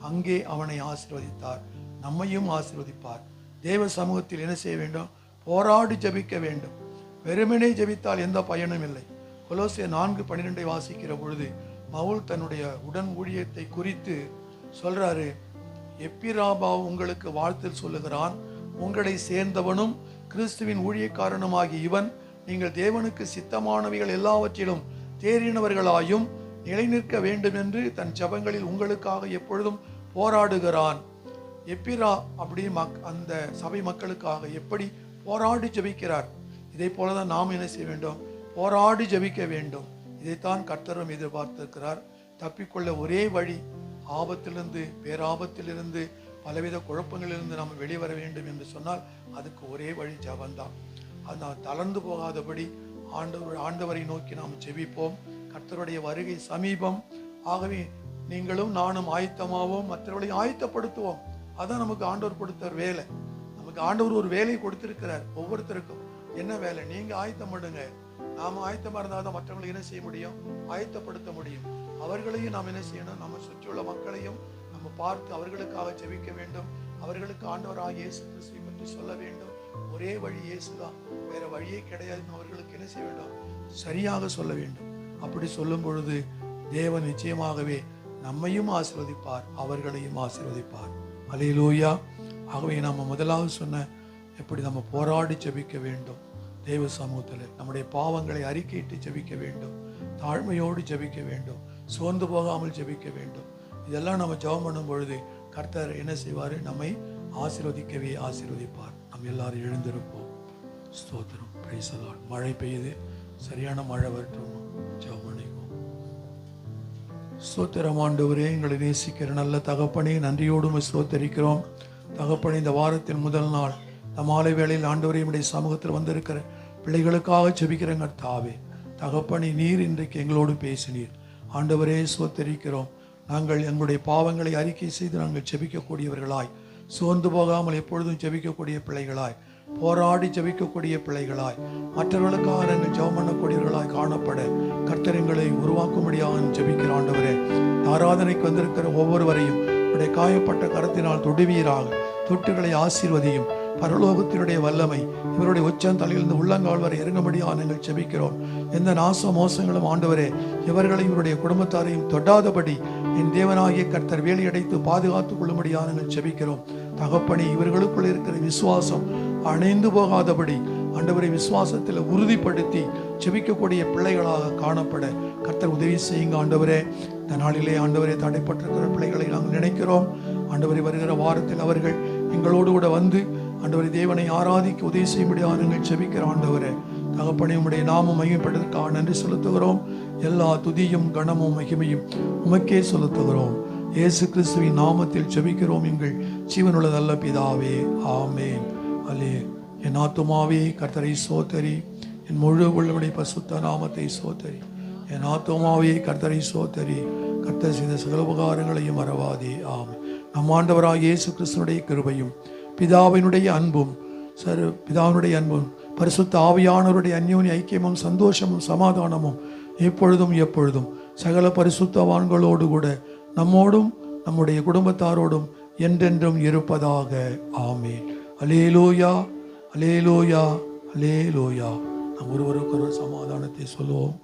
அங்கே அவனை ஆசீர்வதித்தார். நம்மையும் ஆசீர்வதிப்பார். தேவ சமூகத்தில் என்ன செய்ய வேண்டும்? போராடி ஜெபிக்க வேண்டும். வெறுமனே ஜெபித்தால் எந்த பயனும் இல்லை. கொலோசியர் 4:12 வாசிக்கிற பொழுது பவுல் தன்னுடைய உடன் ஊழியத்தை குறித்து சொல்றாரு. எப்பிராபா உங்களுக்கு வாழ்த்தில் சொல்லுகிறான், உங்களை சேர்ந்தவனும் கிறிஸ்துவின் ஊழியக்காரனுமாகிய இவன், நீங்கள் தேவனுக்கு சித்தமானவைகள் எல்லாவற்றிலும் தேறினவர்களாயும் நிலை நிற்க வேண்டும் என்று தன் ஜெபங்களில் உங்களுக்காக எப்பொழுதும் போராடுகிறான். எப்பிரா அப்படி அந்த சபை மக்களுக்காக எப்படி போராடி ஜெபிக்கிறார். இதை போலதான் நாம் என்ன செய்ய வேண்டும்? போராடி ஜெபிக்க வேண்டும். இதைத்தான் கர்த்தரும் எதிர்பார்த்திருக்கிறார். தப்பிக்கொள்ள ஒரே வழி, ஆபத்திலிருந்து பேராபத்திலிருந்து பலவித குழப்பங்களிலிருந்து நாம் வெளிவர வேண்டும் என்று சொன்னால் அதுக்கு ஒரே வழி ஜெபம்தான். அது தளர்ந்து போகாதபடி ஆண்டவரை நோக்கி நாம் ஜெபிப்போம். கர்த்தருடைய வருகை சமீபம். ஆகவே நீங்களும் நானும் ஆயத்தமாவோம், மற்றவர்களையும் ஆயத்தப்படுத்துவோம். அதான் நமக்கு ஆண்டவர் கொடுத்த வேலை. நமக்கு ஆண்டவர் ஒரு வேலை கொடுத்திருக்கிறார். ஒவ்வொருத்தருக்கும் என்ன வேலை? நீங்க ஆயத்தம் பண்ணுங்க. நாம் ஆயத்தமாக இருந்தால் தான் மற்றவங்களை என்ன செய்ய முடியும், ஆயத்தப்படுத்த முடியும். அவர்களையும் நாம் என்ன செய்யணும், நம்ம சுற்றியுள்ள மக்களையும் நம்ம பார்த்து அவர்களுக்காக ஜெபிக்க வேண்டும். அவர்களுக்கு ஆண்டவராக இயேசு கிறிஸ்துவை பற்றி சொல்ல வேண்டும். ஒரே வழி இயேசு தான், வேற வழியே கிடையாது. அவர்களுக்கு என்ன செய்ய வேண்டும், சரியாக சொல்ல வேண்டும். அப்படி சொல்லும் பொழுது தேவன் நிச்சயமாகவே நம்மையும் ஆசீர்வதிப்பார், அவர்களையும் ஆசீர்வதிப்பார். அல்லேலூயா. ஆகவே நம்ம முதலாவது சொன்ன எப்படி நம்ம போராடி ஜெபிக்க வேண்டும், தேவ சமூகத்தில் நம்முடைய பாவங்களை அறிக்கையிட்டு ஜெபிக்க வேண்டும், தாழ்மையோடு ஜெபிக்க வேண்டும், சோர்ந்து போகாமல் ஜெபிக்க வேண்டும். இதெல்லாம் நம்ம ஜெபம் பண்ணும் பொழுது கர்த்தர் என்ன செய்வார், நம்மை ஆசீர்வதிக்கவே ஆசீர்வதிப்பார். நம்ம எல்லாரும் எழுந்திருப்போம். ஸ்தோத்திரம். Praise the Lord. மழை பெய்யுது, சரியான மழை வரட்டும். ஜெபம் பண்ணிக்குவோம். ஸ்தோத்திரம் ஆண்டவரே, எங்களை நேசிக்கிற நல்ல தகப்பனே, நன்றியோடு ஸ்தோத்தரிக்கிறோம். தகப்பனே, இந்த வாரத்தின் முதல் நாள் இந்த மாலை வேளையில் ஆண்டவரே நம்முடைய சமூகத்தில் வந்திருக்கிற பிள்ளைகளுக்காக ஜெபிக்கிற கர்த்தாவே, தகப்பனே, நீர் இன்றைக்கு எங்களோடு பேசினீர். ஆண்டவரே ஸ்தோத்தரிக்கிறோம். நாங்கள் எங்களுடைய பாவங்களை அறிக்கை செய்து நாங்கள் ஜெபிக்கக்கூடியவர்களாய், சோர்ந்து போகாமல் எப்பொழுதும் ஜெபிக்கக்கூடிய பிள்ளைகளாய், போராடி ஜெபிக்கக்கூடிய பிள்ளைகளாய், மற்றவர்களுக்காக நாங்கள் ஜெபம் பண்ணக்கூடியவர்களாய் காணப்பட கர்த்தர் எங்களை உருவாக்கும்படியாக ஜெபிக்கிற ஆண்டவரே, ஆராதனைக்கு வந்திருக்கிற ஒவ்வொருவரையும் உடைய காயப்பட்ட கரத்தினால் தொடுவீராக, தொட்டுகளை ஆசீர்வதியும். பரலோகத்தினுடைய வல்லமை இவருடைய உச்சம் தலையிலிருந்து உள்ளங்கால் வரை இறங்கும்படியாக நாங்கள் ஜெபிக்கிறோம். எந்த நாச மோசங்களும் ஆண்டவரே இவர்களையும் இவருடைய குடும்பத்தாரையும் தொடாதபடி என் தேவனாகிய கர்த்தர் வேலியடைத்து பாதுகாத்துக் கொள்ளும்படியாக நாங்கள் ஜெபிக்கிறோம். தகப்பனே, இவர்களுக்குள் இருக்கிற விசுவாசம் அணைந்து போகாதபடி ஆண்டவரை விசுவாசத்தில் உறுதிப்படுத்தி ஜெபிக்கக்கூடிய பிள்ளைகளாக காணப்பட கர்த்தர் உதவி செய்யுங்க. ஆண்டவரே, இந்த நாளிலே ஆண்டவரே தடைப்பட்டிருக்கிற பிள்ளைகளை நாங்கள் நினைக்கிறோம். ஆண்டவரை வருகிற வாரத்தில் அவர்கள் எங்களோடு கூட வந்து ஆண்டவரை தேவனை ஆராதிக்க உதவி செய்யும்படியாக நாங்கள் ஜெபிக்கிற ஆண்டவரே, தகப்பனே, உம்முடைய நாமம் மகிமைப்பட்டதற்காக நன்றி செலுத்துகிறோம். எல்லா துதியும் கனமும் மகிமையும் உமக்கே செலுத்துகிறோம். இயேசு கிறிஸ்துவின் நாமத்தில் ஜெபிக்கிறோம் எங்கள் ஜீவனுள்ள நல்ல பிதாவே, ஆமேன். அல்லே. என் ஆத்துமாவே கர்த்தரை சோத்தரி, என் முழு உள்ளவனுடைய பரிசுத்த நாமத்தை சோத்தரி. என் ஆத்துமாவே கர்த்தரை சோத்தரி, கர்த்தர் செய்த சகல உபகாரங்களையும் மறவாதே. ஆமென். நம் ஆண்டவராகிய இயேசு கிறிஸ்துவினுடைய கிருபையும் பிதாவினுடைய அன்பும் பரிசுத்த ஆவியானவருடைய அந்யோன்ய ஐக்கியமும் சந்தோஷமும் சமாதானமும் எப்பொழுதும் சகல பரிசுத்தவான்களோடு கூட நம்மோடும் நம்முடைய குடும்பத்தாரோடும் என்றென்றும் இருப்பதாக. ஆமென். அல்லேலூயா, அல்லேலூயா, அல்லேலூயா. நாம் ஒருவருக்கு ஒரு சமாதானத்தை சொல்லுவோம்.